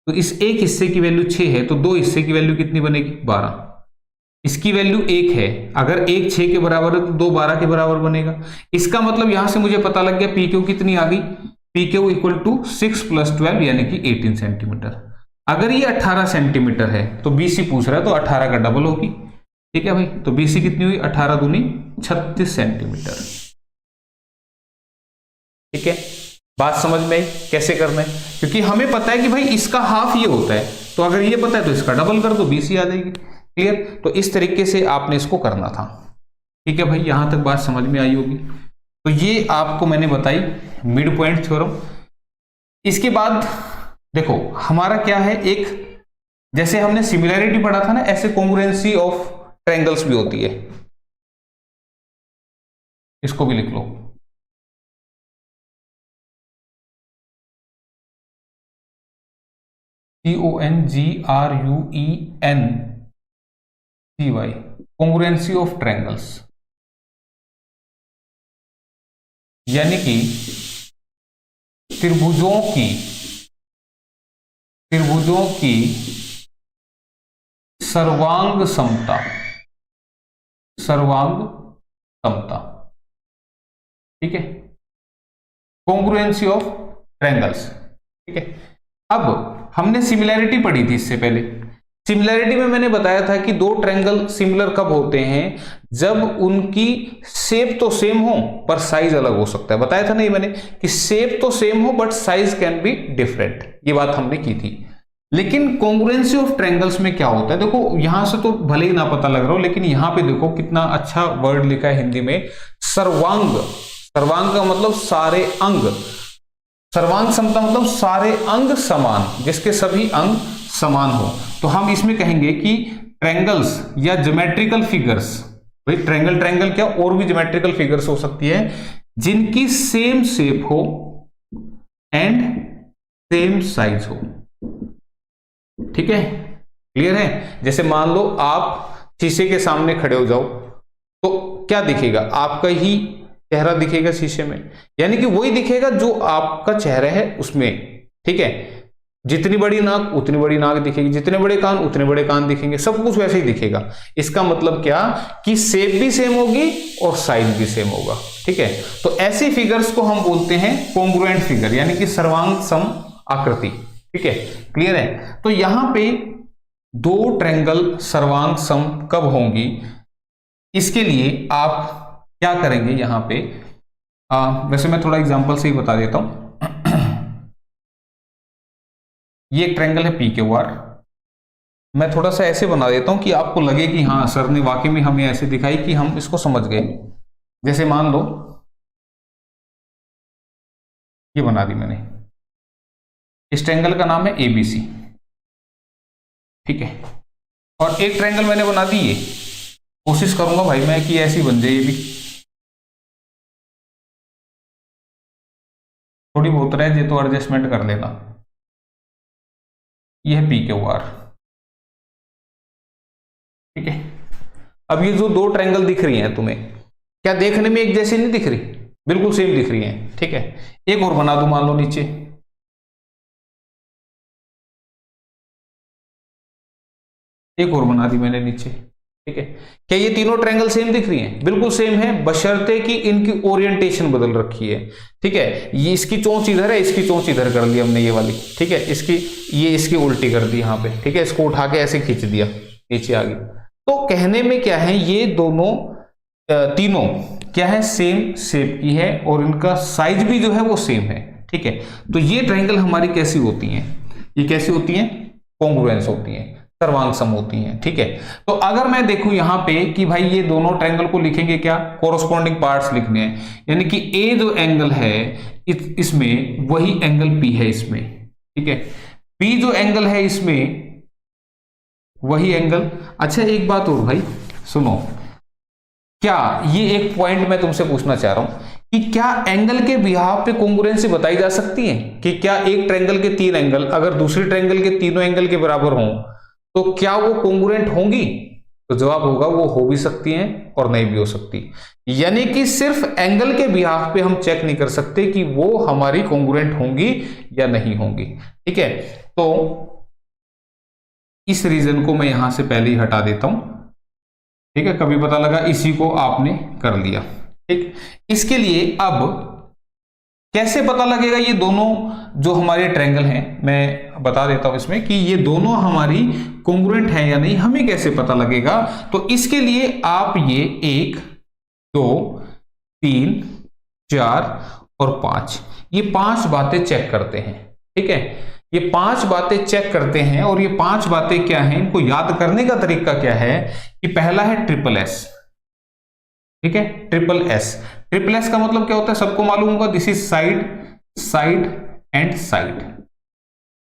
Speaker 1: तो इस एक हिस्से की वैल्यू 6 है, तो दो हिस्से की वैल्यू कितनी बनेगी 12। इसकी वैल्यू 1 है, अगर 1 6 के बराबर है तो 2 12 के बराबर बनेगा। इसका मतलब यहां से मुझे पता लग गया पी क्यू कितनी आ गई, पी क्यू इक्वल टू 6 + 12 यानी कि 18 सेंटीमीटर। अगर ये 18 सेंटीमीटर है तो बीसी पूछ रहा है, तो 18 का डबल होगी। ठीक है भाई, तो बीसी कितनी हुई 18 दूनी 36 सेंटीमीटर। ठीक है, बात समझ में आई कैसे करना है, क्योंकि हमें पता है कि भाई इसका हाफ ये होता है, तो अगर ये पता है तो इसका डबल कर दो, बीसी आ जाएगी। क्लियर, तो इस तरीके से आपने इसको करना था। ठीक है भाई, यहां तक बात समझ में आई होगी। तो ये आपको मैंने बताई मिड पॉइंट थ्योरम। इसके बाद देखो हमारा क्या है, एक जैसे हमने सिमिलैरिटी पढ़ा था ना, ऐसे कॉन्ग्रुएंसी ऑफ ट्रायंगल्स भी होती है, इसको भी लिख लो। CONGRUENCY, कॉन्ग्रुएंसी ऑफ ट्रायंगल्स, यानी कि त्रिभुजों की सर्वांग समता, ठीक है, कॉन्ग्रुएंसी ऑफ ट्रायंगल्स। ठीक है, अब हमने सिमिलैरिटी पढ़ी थी इससे पहले। सिमिलैरिटी में मैंने बताया था कि दो ट्रायंगल सिमिलर कब होते हैं, जब उनकी शेप तो सेम हो पर साइज अलग हो सकता है। बताया था नहीं मैंने कि शेप तो सेम हो but size can be different, ये बात हमने की थी। लेकिन कॉन्ग्रुएंसी ऑफ ट्रायंगल्स में क्या होता है, देखो यहां से तो भले ही ना पता लग रहा हो, लेकिन यहां पे देखो कितना अच्छा वर्ड लिखा है हिंदी में, सर्वांग। सर्वांग का मतलब सारे अंग, सर्वांग समता मतलब सारे अंग समान, जिसके सभी अंग समान हो। तो हम इसमें कहेंगे कि ट्रायंगल्स या ज्योमेट्रिकल फिगर्स, भाई ट्रायंगल क्या और भी ज्योमेट्रिकल फिगर्स हो सकती है, जिनकी सेम शेप हो एंड सेम साइज हो। ठीक है, क्लियर है। जैसे मान लो आप शीशे के सामने खड़े हो जाओ, तो क्या दिखेगा, आपका ही चेहरा दिखेगा शीशे में, यानी कि वही दिखेगा जो आपका चेहरा है उसमें। ठीक है, जितनी बड़ी नाक उतनी बड़ी नाक दिखेगी, जितने बड़े कान उतने बड़े कान दिखेंगे, सब कुछ वैसे ही दिखेगा। इसका मतलब क्या कि शेप भी सेम होगी और साइज भी सेम होगा। ठीक है, तो ऐसी फिगर्स को हम बोलते हैं कॉन्ग्रुएंट फिगर, यानी कि सर्वांग सम आकृति। ठीक है, क्लियर है। तो यहां पे दो ट्रायंगल सर्वांग सम कब होंगी, इसके लिए आप क्या करेंगे यहां पे, वैसे मैं थोड़ा एग्जांपल से ही बता देता हूं। ये एक ट्रायंगल है पी क्यू आर, मैं थोड़ा सा ऐसे बना देता हूं कि आपको लगे कि हाँ सर ने वाकई में हमें ऐसे दिखाई कि हम इसको समझ गए। जैसे मान लो ये बना दी मैंने, इस ट्रायंगल का नाम है एबीसी। ठीक है, और एक ट्रायंगल मैंने बना दी, ये कोशिश करूंगा भाई मैं कि ऐसी बन जाए, ये भी थोड़ी बहुत रह जाए तो एडजस्टमेंट कर लेना। ये है पी क्यू आर। ठीक है, अब ये जो दो ट्रायंगल दिख रही हैं तुम्हें, क्या देखने में एक जैसी नहीं दिख रही, बिल्कुल सेम दिख रही हैं। ठीक है, एक और बना दो, मान लो नीचे, एक और बना दी मैंने नीचे। ठीक है, क्या ये तीनों ट्रायंगल सेम दिख रही हैं, बिल्कुल सेम है, बशर्ते कि इनकी ओरिएंटेशन बदल रखी है। ठीक है, ये इसकी चोंच इधर है, इसकी चोंच इधर कर ली हमने ये वाली। ठीक है, इसकी उल्टी कर दी यहाँ पे। ठीक है, इसको उठा के ऐसे खींच दिया, नीचे आ गई। तो कहने में क्या है, ये दोनों तीनों क्या है, सेम शेप की है और इनका साइज भी जो है वो सेम है। ठीक है, तो ये ट्रायंगल हमारी कैसी होती हैं, ये कैसी होती हैं, कॉन्ग्रुएंस होती हैं, सर्वांग सम होती हैं। ठीक है, तो अगर मैं देखूं यहां पे कि भाई ये दोनों ट्रायंगल को लिखेंगे क्या, कोरोस्पोंडिंग पार्ट्स लिखने हैं, यानी कि ए जो एंगल है इसमें वही एंगल पी है इसमें। ठीक है, पी जो एंगल है इसमें वही एंगल। अच्छा एक बात और भाई सुनो, क्या ये एक पॉइंट मैं तुमसे पूछना चाह रहा हूं कि क्या एंगल के बिहाफ पे कॉन्ग्रुएंसी बताई जा सकती है, कि क्या एक ट्रायंगल के तीन एंगल अगर दूसरे ट्रायंगल के तीनों एंगल के बराबर हों तो क्या वो कॉन्ग्रुएंट होंगी? तो जवाब होगा वो हो भी सकती हैं और नहीं भी हो सकती। यानी कि सिर्फ एंगल के बिहाफ पे हम चेक नहीं कर सकते कि वो हमारी कॉन्ग्रुएंट होंगी या नहीं होंगी। ठीक है, तो इस रीजन को मैं यहां से पहले ही हटा देता हूं। ठीक है, कभी पता लगा इसी को आपने कर लिया। ठीक, इसके लिए अब कैसे पता लगेगा ये दोनों जो हमारे ट्रायंगल हैं, मैं बता देता हूं इसमें कि ये दोनों हमारी कॉन्ग्रुएंट हैं या नहीं, हमें कैसे पता लगेगा। तो इसके लिए आप ये 1 2 3 4 और 5 ये 5 बातें चेक करते हैं। ठीक है, ये 5 बातें चेक करते हैं और ये 5 बातें क्या हैं, इनको याद करने का तरीका क्या है कि पहला है ट्रिपल एस। ठीक है, ट्रिपल एस। ट्रिपल एस का मतलब क्या होता है सबको मालूम होगा, this is side, side and side.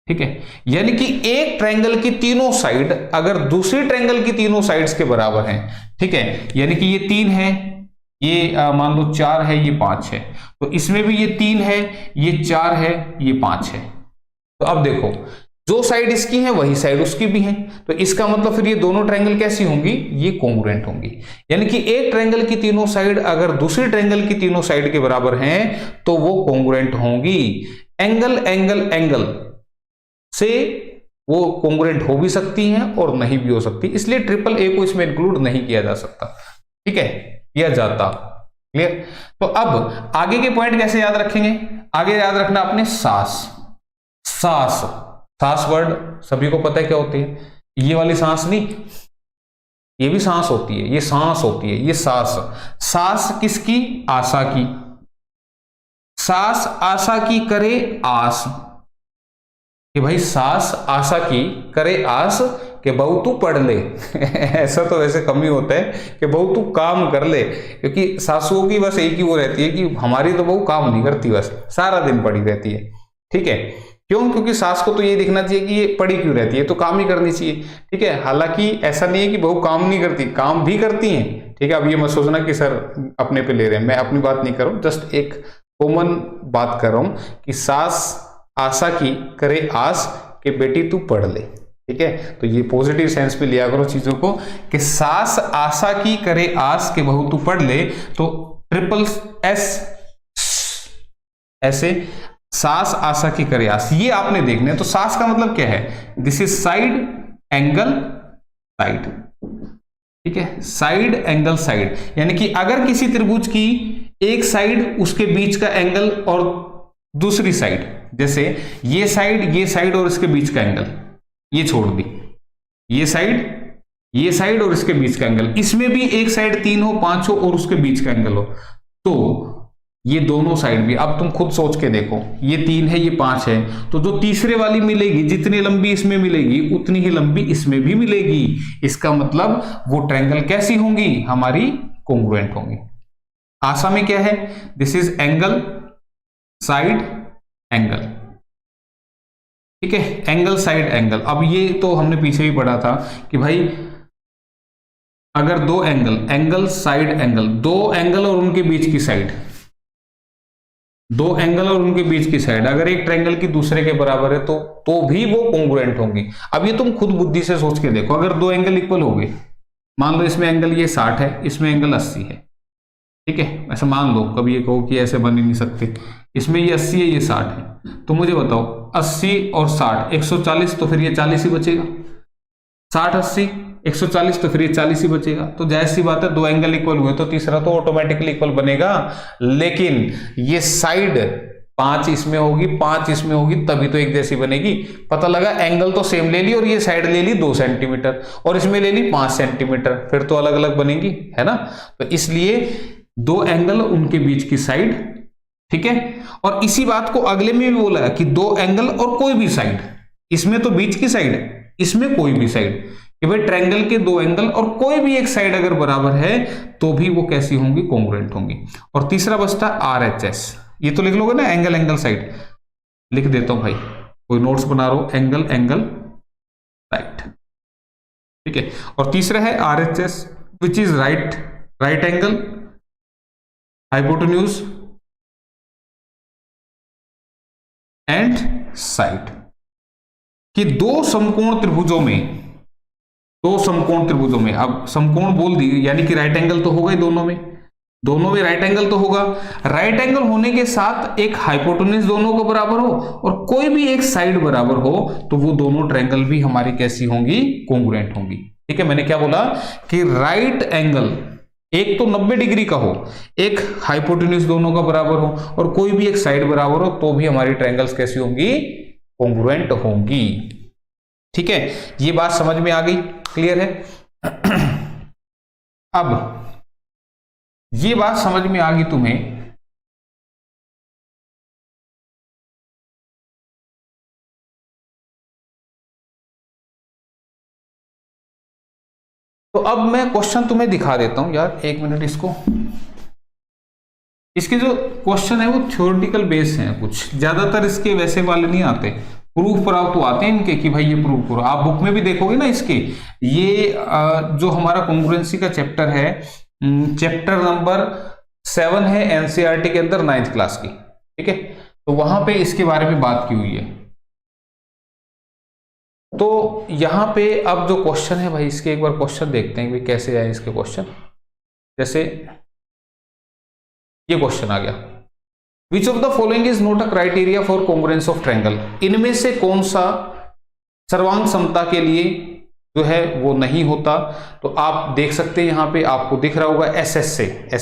Speaker 1: ठीक है, यानी कि एक ट्रायंगल की तीनों साइड अगर दूसरी ट्रायंगल की तीनों साइड्स के बराबर हैं, ठीक है, यानी कि ये 3 है, ये मान लो 4 है, ये 5 है, तो इसमें भी ये 3 है, ये 4 है, ये 5 है। तो अब देखो जो साइड इसकी है वही साइड उसकी भी है, तो इसका मतलब फिर ये दोनों ट्रायंगल कैसी होंगी, ये कॉन्ग्रुएंट होंगी। यानी कि एक ट्रायंगल की तीनों साइड अगर दूसरी ट्रायंगल की तीनों साइड के बराबर हैं तो वो कॉन्ग्रुएंट होंगी। एंगल एंगल एंगल से वो कॉन्ग्रुएंट हो भी सकती हैं और नहीं भी हो सकती, इसलिए ट्रिपल ए को इसमें इंक्लूड नहीं किया जा सकता। ठीक है, किया जाता। क्लियर। तो अब आगे के पॉइंट कैसे याद रखेंगे, आगे याद रखना आपने सांस। सांस, सांस वर्ड सभी को पता है क्या होती है, ये वाली सांस नहीं, ये भी सांस होती है, ये सांस होती है, ये सांस। सांस किसकी, आशा की। सांस आशा की करे आस, कि भाई सांस आशा की करे आस कि बहू तू पढ़ ले ऐसा तो वैसे कम ही होता है कि बहू तू काम कर ले, क्योंकि सासुओं की बस एक ही वो रहती है कि हमारी तो बहू काम नहीं करती, बस सारा दिन पड़ी रहती है। ठीक है, क्यों, क्योंकि सास को तो ये दिखना चाहिए कि ये पड़ी क्यों रहती है, तो काम ही करनी चाहिए। ठीक है, हालांकि ऐसा नहीं है कि बहू काम नहीं करती, काम भी करती हैं। ठीक है, अब ये मत सोचना कि सर अपने पे ले रहे हैं, मैं अपनी बात नहीं कर रहा हूं, जस्ट एक कॉमन बात कर रहा हूं कि सास आशा की करे आस कि बेटी तू पढ़ ले। ठीक है, तो ये पॉजिटिव सेंस पे लिया करो चीजों को कि सास आशा की करे आस के बहू तू पढ़ ले, तो ट्रिपल एस ऐसे सास आशा की करे आस, ये आपने देखना है। तो सास का मतलब क्या है, this is side angle side. ठीक है, साइड एंगल साइड, यानी कि अगर किसी त्रिभुज की एक साइड उसके बीच का एंगल और दूसरी साइड, जैसे ये साइड और इसके बीच का एंगल ये छोड़ दी, ये साइड और इसके बीच का एंगल, इसमें भी एक साइड 3 हो 5 हो और उसके बीच का एंगल हो, तो ये दोनों साइड भी, अब तुम खुद सोच के देखो, ये 3 है ये 5 है, तो जो तीसरे वाली मिलेगी जितनी लंबी इसमें मिलेगी उतनी ही लंबी इसमें भी मिलेगी। इसका मतलब वो ट्रायंगल कैसी होंगी, हमारी कॉन्ग्रुएंट होंगी। आशा में क्या है, this is angle side angle. ठीक है, एंगल साइड एंगल। अब ये तो हमने पीछे भी पढ़ा था कि भाई अगर दो एंगल साइड एंगल, दो एंगल और उनके बीच की साइड, दो एंगल और उनके बीच की साइड अगर एक ट्रायंगल की दूसरे के बराबर है तो भी वो कॉन्ग्रुएंट होंगी। अब ये तुम खुद बुद्धि से सोच के देखो, अगर दो एंगल इक्वल हो गए, मान लो इसमें एंगल ये 60 है, इसमें एंगल 80 है। ठीक है, ऐसा मान लो, कभी ये कहो कि ऐसे बन ही नहीं सकते, इसमें ये 80 है ये 60 है, तो मुझे बताओ 80 और 60 140, तो फिर ये 40 ही बचेगा। 60 80 140, तो फिर ये 40 ही बचेगा। तो जाहिर सी बात है दो एंगल इक्वल हुए तो तीसरा तो ऑटोमेटिकली इक्वल बनेगा, लेकिन ये साइड 5 इसमें होगी 5 इसमें होगी तभी तो एक जैसी बनेगी। पता लगा एंगल तो सेम ले ली और ये साइड ले ली 2 सेंटीमीटर और इसमें ले ली 5 सेंटीमीटर, फिर तो अलग अलग बनेगी, है ना। तो इसलिए दो एंगल उनके बीच की साइड। ठीक है, और इसी बात को अगले में भी बोला कि दो एंगल और कोई भी साइड, इसमें तो बीच की साइड है, इसमें कोई भी साइड, कि भाई ट्रायंगल के दो एंगल और कोई भी एक साइड अगर बराबर है तो भी वो कैसी होंगी, कॉन्ग्रुएंट होंगी। और तीसरा बचता RHS, ये तो लिख लोगे ना, एंगल एंगल साइड, लिख देता हूं भाई, कोई नोट्स बना रहा हो, एंगल एंगल साइड। ठीक है, और तीसरा है RHS which is right angle hypotenuse and side, कि दो समकोण त्रिभुजों में दो समकोण त्रिभुजों में, अब समकोण बोल दी यानी कि राइट एंगल तो होगा ही दोनों में राइट एंगल तो होगा। राइट एंगल होने के साथ एक हाइपोटेन्यूज दोनों को बराबर हो और कोई भी एक साइड बराबर हो तो वो दोनों ट्रायंगल भी हमारी कैसी होंगी, कोंग्रुएंट होंगी। ठीक है, मैंने क्या बोला कि राइट एंगल एक तो 90 डिग्री का हो, एक हाइपोटेन्यूज दोनों का बराबर हो और कोई भी एक साइड बराबर हो तो भी हमारी ट्रायंगल्स कैसी होंगी, कोंग्रुएंट होंगी। ठीक है, ये बात समझ में आ गई, क्लियर है। अब ये बात समझ में आ गई तुम्हें, तो अब मैं क्वेश्चन तुम्हें दिखा देता हूं यार, एक मिनट। इसके जो क्वेश्चन है वो थ्योरेटिकल बेस हैं, कुछ ज्यादातर इसके वैसे वाले नहीं आते, प्रूफ प्राव तो आते हैं इनके कि भाई ये प्रूफ करो। आप बुक में भी देखोगे ना इसके, ये जो हमारा कॉन्ग्रुएंसी का चैप्टर है, चैप्टर नंबर 7 है एनसीईआरटी के अंदर 9th क्लास की। ठीक है, तो वहां पे इसके बारे में बात की हुई है। तो यहां पे अब जो क्वेश्चन है भाई, इसके एक बार क्वेश्चन देखते हैं कि कैसे आए इसके क्वेश्चन। जैसे ये क्वेश्चन आ गया, विच of the following is not a criteria for congruence of triangle, इनमें से कौन सा सर्वांग समता के लिए जो है वो नहीं होता। तो आप देख सकते हैं यहां पे आपको दिख रहा होगा एसएस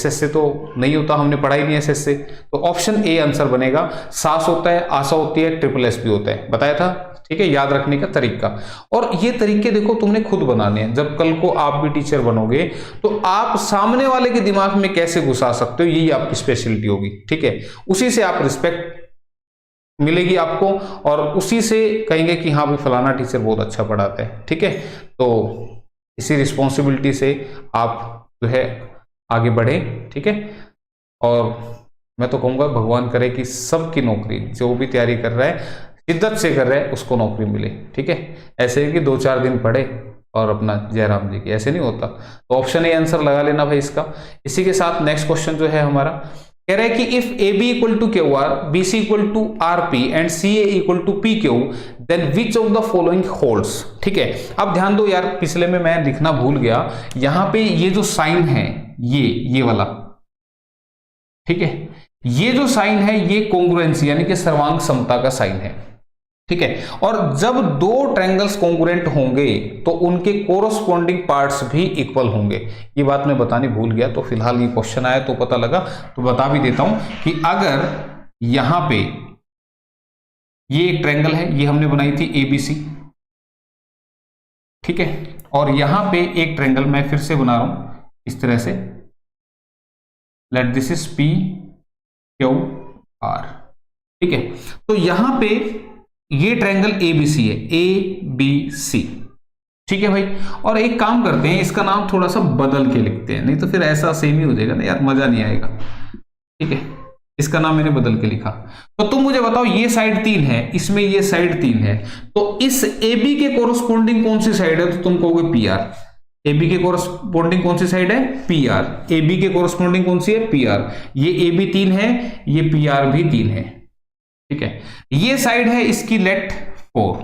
Speaker 1: से तो नहीं होता, हमने पढ़ा ही नहीं एसएस से, तो ऑप्शन ए आंसर बनेगा। सास होता है, आशा होती है, ट्रिपल एस भी होता है, बताया था। ठीक है, याद रखने का तरीका, और ये तरीके देखो तुमने खुद बनाने हैं। जब कल को आप भी टीचर बनोगे तो आप सामने वाले के दिमाग में कैसे घुसा सकते हो, यही आपकी स्पेशलिटी होगी। ठीक है, उसी से आप रिस्पेक्ट मिलेगी आपको और उसी से कहेंगे कि हाँ भाई फलाना टीचर बहुत अच्छा पढ़ाता है। ठीक है, तो इसी रिस्पॉन्सिबिलिटी से आप जो है आगे बढ़े। ठीक है, और मैं तो कहूँगा भगवान करे कि सबकी नौकरी, जो भी तैयारी कर रहा है शिद्दत से कर रहा है, उसको नौकरी मिले। ठीक है, ऐसे है कि 2-4 दिन पढ़े और अपना जयराम जी की, ऐसे नहीं होता। तो ऑप्शन ए आंसर लगा लेना भाई इसका। इसी के साथ नेक्स्ट क्वेश्चन जो है हमारा कह रहा है कि if A B equal to Q R, B C equal to R P and C A equal to P Q, then which of the following holds. ठीक है, अब ध्यान दो यार, पिछले में मैं लिखना भूल गया, यहां पे ये जो साइन है ये वाला, ठीक है, ये जो साइन है ये कॉन्ग्रुएंसी यानी कि सर्वांग समता का साइन है। ठीक है, और जब दो ट्रायंगल्स कॉन्ग्रुएंट होंगे तो उनके कोरस्पॉन्डिंग पार्ट्स भी इक्वल होंगे। ये बात मैं बतानी भूल गया, तो फिलहाल ये क्वेश्चन आया तो पता लगा, तो बता भी देता हूं कि अगर यहां पे ये एक ट्रायंगल है, ये हमने बनाई थी एबीसी, ठीक है, और यहां पे एक ट्रायंगल मैं फिर से बना रहा हूं इस तरह से, let this is P Q R. ठीक है, तो यहां पे ये ट्रायंगल एबीसी है, ए बी सी। ठीक है भाई, और एक काम करते हैं, इसका नाम थोड़ा सा बदल के लिखते हैं, नहीं तो फिर ऐसा सेम ही हो जाएगा ना यार, मजा नहीं आएगा। ठीक है, इसका नाम मैंने बदल के लिखा। तो तुम मुझे बताओ, ये साइड 3 है, इसमें ये साइड 3 है, तो इस AB के कोरस्पोंडिंग कौन सी साइड है, तो तुम कहोगे PR। AB के कोरस्पोंडिंग कौन सी साइड है, PR। AB के कोरस्पोंडिंग कौन सी है, PR। ये AB 3 है, ये PR भी 3 है। ठीक है, ये साइड है इसकी लेट 4,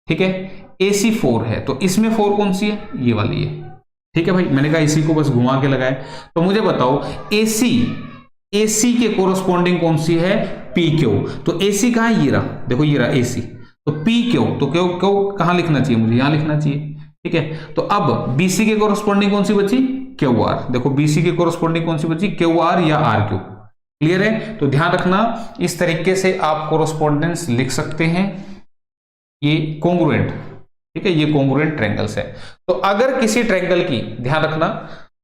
Speaker 1: ठीक है, AC 4 है, तो इसमें 4 कौन सी है, ये वाली है। ठीक है भाई, मैंने कहा इसी को बस घुमा के लगाए। तो मुझे बताओ AC के कोरस्पोंडिंग कौन सी है, PQ। तो AC कहां है, ये रहा, देखो ये रहा AC। तो PQ, तो क्यों कहां लिखना चाहिए, मुझे यहां लिखना चाहिए। ठीक है, तो अब BC के कोरस्पोंडिंग कौन सी बची, QR। देखो BC के कोरस्पोंडिंग कौन सी बची, QR या RQ। क्लियर है, तो ध्यान रखना, इस तरीके से आप कोरस्पोंडेंस लिख सकते हैं, ये कॉन्ग्रुएंट। ठीक है, ये कॉन्ग्रुएंट ट्रायंगल्स है। तो अगर किसी ट्रायंगल की, ध्यान रखना,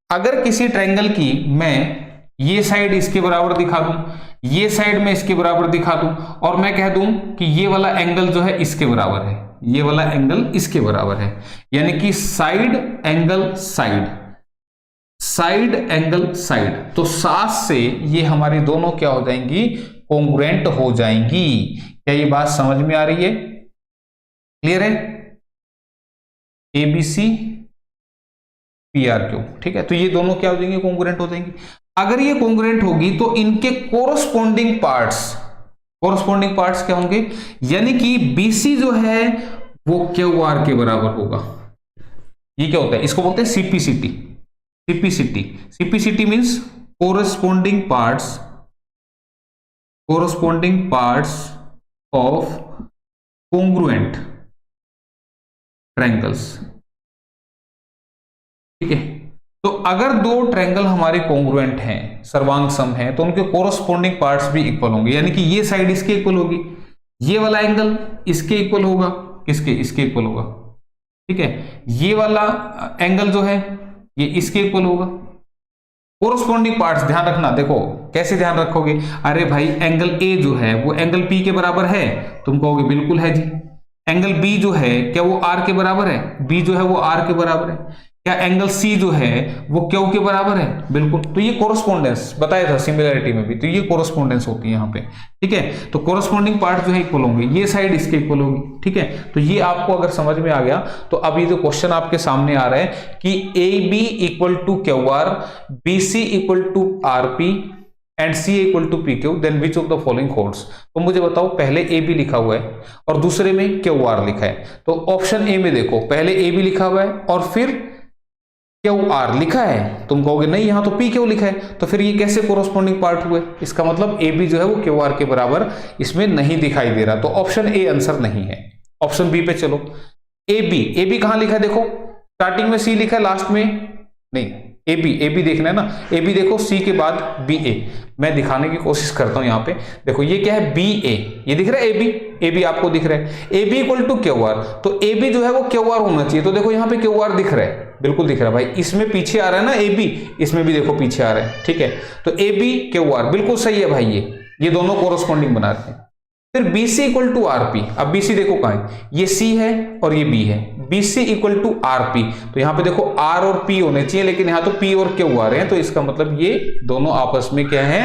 Speaker 1: अगर किसी ट्रायंगल की मैं ये साइड इसके बराबर दिखा दूं, ये साइड में इसके बराबर दिखा दूं, और मैं कह दूं कि ये वाला एंगल जो है इसके बराबर है, ये वाला एंगल इसके बराबर है, यानी कि side angle side, side angle side, तो साथ से ये हमारी दोनों क्या हो जाएंगी, कॉन्ग्रुएंट हो जाएंगी। क्या ये बात समझ में आ रही है, क्लियर है, ABC PRQ। ठीक है, तो ये दोनों क्या हो जाएंगे, कॉन्ग्रुएंट हो जाएंगी। अगर ये कॉन्ग्रुएंट होगी तो इनके कोरस्पोंडिंग पार्ट्स क्या होंगे, यानी कि BC जो है वो QR के बराबर होगा, ये क्या होता है, इसको बोलते हैं CPCT. CPCT, CPCT means corresponding parts of congruent triangles. ठीक है, तो अगर दो ट्रायंगल हमारे कोंग्रुएंट हैं, सर्वांग सम है, तो उनके कोरस्पोंडिंग पार्ट्स भी इक्वल होंगे, यानी कि ये साइड इसके इक्वल होगी, ये वाला एंगल इसके इक्वल होगा, किसके, इसके इक्वल होगा। ठीक है, ये वाला एंगल जो है ये इसके इक्वल होगा। कोरस्पोंडिंग पार्ट्स ध्यान रखना, देखो कैसे ध्यान रखोगे, अरे भाई एंगल ए जो है वो एंगल पी के बराबर है, तुम कहोगे बिल्कुल है जी। एंगल बी जो है क्या वो आर के बराबर है, बी जो है वो आर के बराबर है। क्या एंगल सी जो है वो क्यू के बराबर है, बिल्कुल। तो ये कोरस्पोंडेंस बताया था सिमिलरिटी में भी, तो ये कोरस्पोंडेंस होती है यहाँ पे। ठीक है, तो कोरस्पोंडिंग पार्ट जो है इक्वल होंगे, ये साइड इसके इक्वल होगी। ठीक है, तो ये आपको अगर समझ में आ गया तो अब ये जो क्वेश्चन आपके सामने आ रहा है कि A B equal to Q R, B C equal to R P and C equal to P Q, then which of the following holds. तो मुझे बताओ, पहले ए बी लिखा हुआ है और दूसरे में क्यू आर लिखा है, तो ऑप्शन ए में देखो पहले ए बी लिखा हुआ है और फिर क्यू आर लिखा है, तुम कहोगे नहीं यहाँ तो पी क्यू लिखा है, तो फिर ये कैसे कोरस्पोंडिंग पार्ट हुए, इसका मतलब ए बी जो है वो क्यू आर के बराबर इसमें नहीं दिखाई दे रहा, तो ऑप्शन ए आंसर नहीं है। ऑप्शन बी पे चलो, ए बी कहां लिखा है, देखो स्टार्टिंग में सी लिखा है, लास्ट में नहीं, ए बी देखना है ना, ए बी देखो, सी के बाद बी ए, मैं दिखाने की कोशिश करता हूं यहाँ पे। देखो ये क्या है, बी ए, ये दिख रहा है ए बी आपको दिख रहा है, A B equal to Q R, तो ए बी जो है वो क्यू आर होना चाहिए, तो देखो यहाँ पे क्यू आर दिख रहा है, बिल्कुल दिख रहा है भाई, इसमें पीछे आ रहा है ना ए बी, इसमें भी देखो पीछे आ रहा है। ठीक है, तो ए बी क्यू आर बिल्कुल सही है भाई, ये दोनों कोरस्पोंडिंग बना रहे हैं। फिर BC इक्वल टू आरपी, अब BC देखो कहां है, ये C है और ये B है, BC इक्वल टू आरपी, तो यहां पे देखो R और P होने चाहिए, लेकिन यहां तो P और Q आ रहे हैं, तो इसका मतलब ये दोनों आपस में क्या है,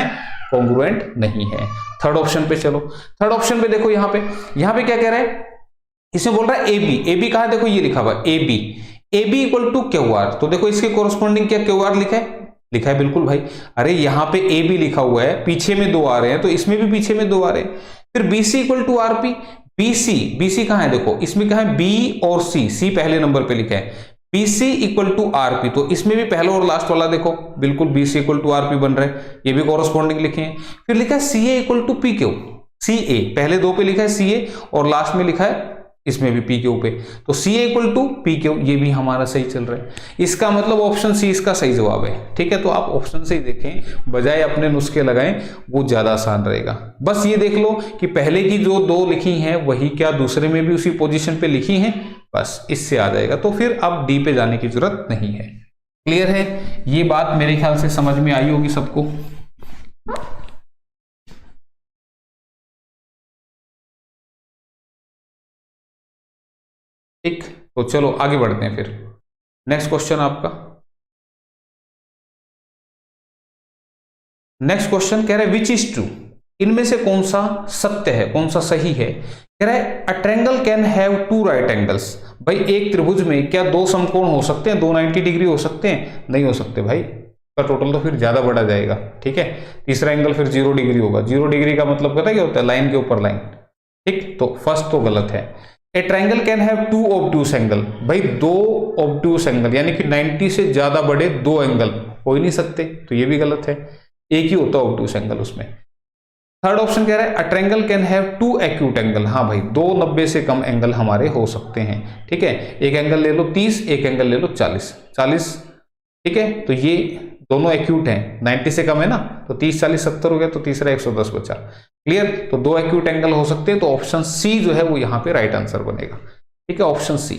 Speaker 1: कॉन्ग्रुएंट नहीं है। थर्ड ऑप्शन पे चलो, थर्ड ऑप्शन पे देखो, यहाँ पे क्या कह रहा है, इसमें बोल रहा है ए बी कहां, देखो ये लिखा हुआ है A B equal to Q R, तो देखो इसके कोरस्पोंडिंग क्या क्यू आर लिखा है बिल्कुल भाई। अरे यहाँ पे ए बी लिखा हुआ है, पीछे में दो आ रहे हैं, तो इसमें भी पीछे में दो आ रहे हैं। फिर BC equal to R P, BC कहां है, देखो इसमें कहां है, B और C पहले नंबर पे लिखा है, BC इक्वल टू आरपी, तो इसमें भी पहला और लास्ट वाला देखो बिल्कुल BC इक्वल टू आरपी बन रहा है, ये भी कोरस्पोंडिंग लिखे हैं। फिर लिखा है CA equal to PQ, CA पहले दो पे लिखा है CA और लास्ट में लिखा है इसमें भी PQ पे, तो CA इक्वल टू PQ, ये भी हमारा सही चल रहा है। इसका मतलब ऑप्शन सी इसका सही जवाब है। ठीक है, तो आप ऑप्शन से ही देखें, बजाय अपने नुस्खे लगाएं, वो ज्यादा आसान रहेगा। बस ये देख लो कि पहले की जो दो लिखी हैं वही क्या दूसरे में भी उसी पोजीशन पे लिखी हैं, बस इससे आ जाएगा, तो फिर अब डी पे जाने की जरूरत नहीं है। क्लियर है, ये बात मेरे ख्याल से समझ में आई होगी सबको। ठीक, तो चलो आगे बढ़ते हैं। फिर नेक्स्ट क्वेश्चन आपका, नेक्स्ट क्वेश्चन कह रहा है विच इज ट्रू, इनमें से कौन सा सत्य है, कौन सा सही है। कह रहा है a triangle can have two right angles, भाई एक त्रिभुज में क्या दो समकोण हो सकते हैं, दो 90 डिग्री हो सकते हैं, नहीं हो सकते भाई, का टोटल तो फिर ज्यादा बढ़ा जाएगा। ठीक है, तीसरा एंगल फिर 0 डिग्री होगा, 0 डिग्री का मतलब पता है क्या होता है, लाइन के ऊपर लाइन। ठीक, तो फर्स्ट तो गलत है। A triangle can have two obtuse angle, भाई दो ऑब्ट्यूस एंगल यानी कि 90 से ज्यादा बड़े दो एंगल हो ही नहीं सकते, तो ये भी गलत है, एक ही होता है ऑब्ट्यूस एंगल उसमें। थर्ड ऑप्शन कह रहा है a triangle can have two acute angle, हाँ भाई दो 90 से कम एंगल हमारे हो सकते हैं। ठीक है, एक एंगल ले लो 30, एक एंगल ले लो 40। ठीक है, तो ये दोनों एक्यूट हैं, 90 से कम है ना, तो 30 40 70 हो गया, तो तीसरा 110 बचा। क्लियर, तो दो एक्यूट एंगल हो सकते हैं, तो ऑप्शन सी जो है वो यहाँ पे राइट आंसर बनेगा। ठीक है, ऑप्शन सी।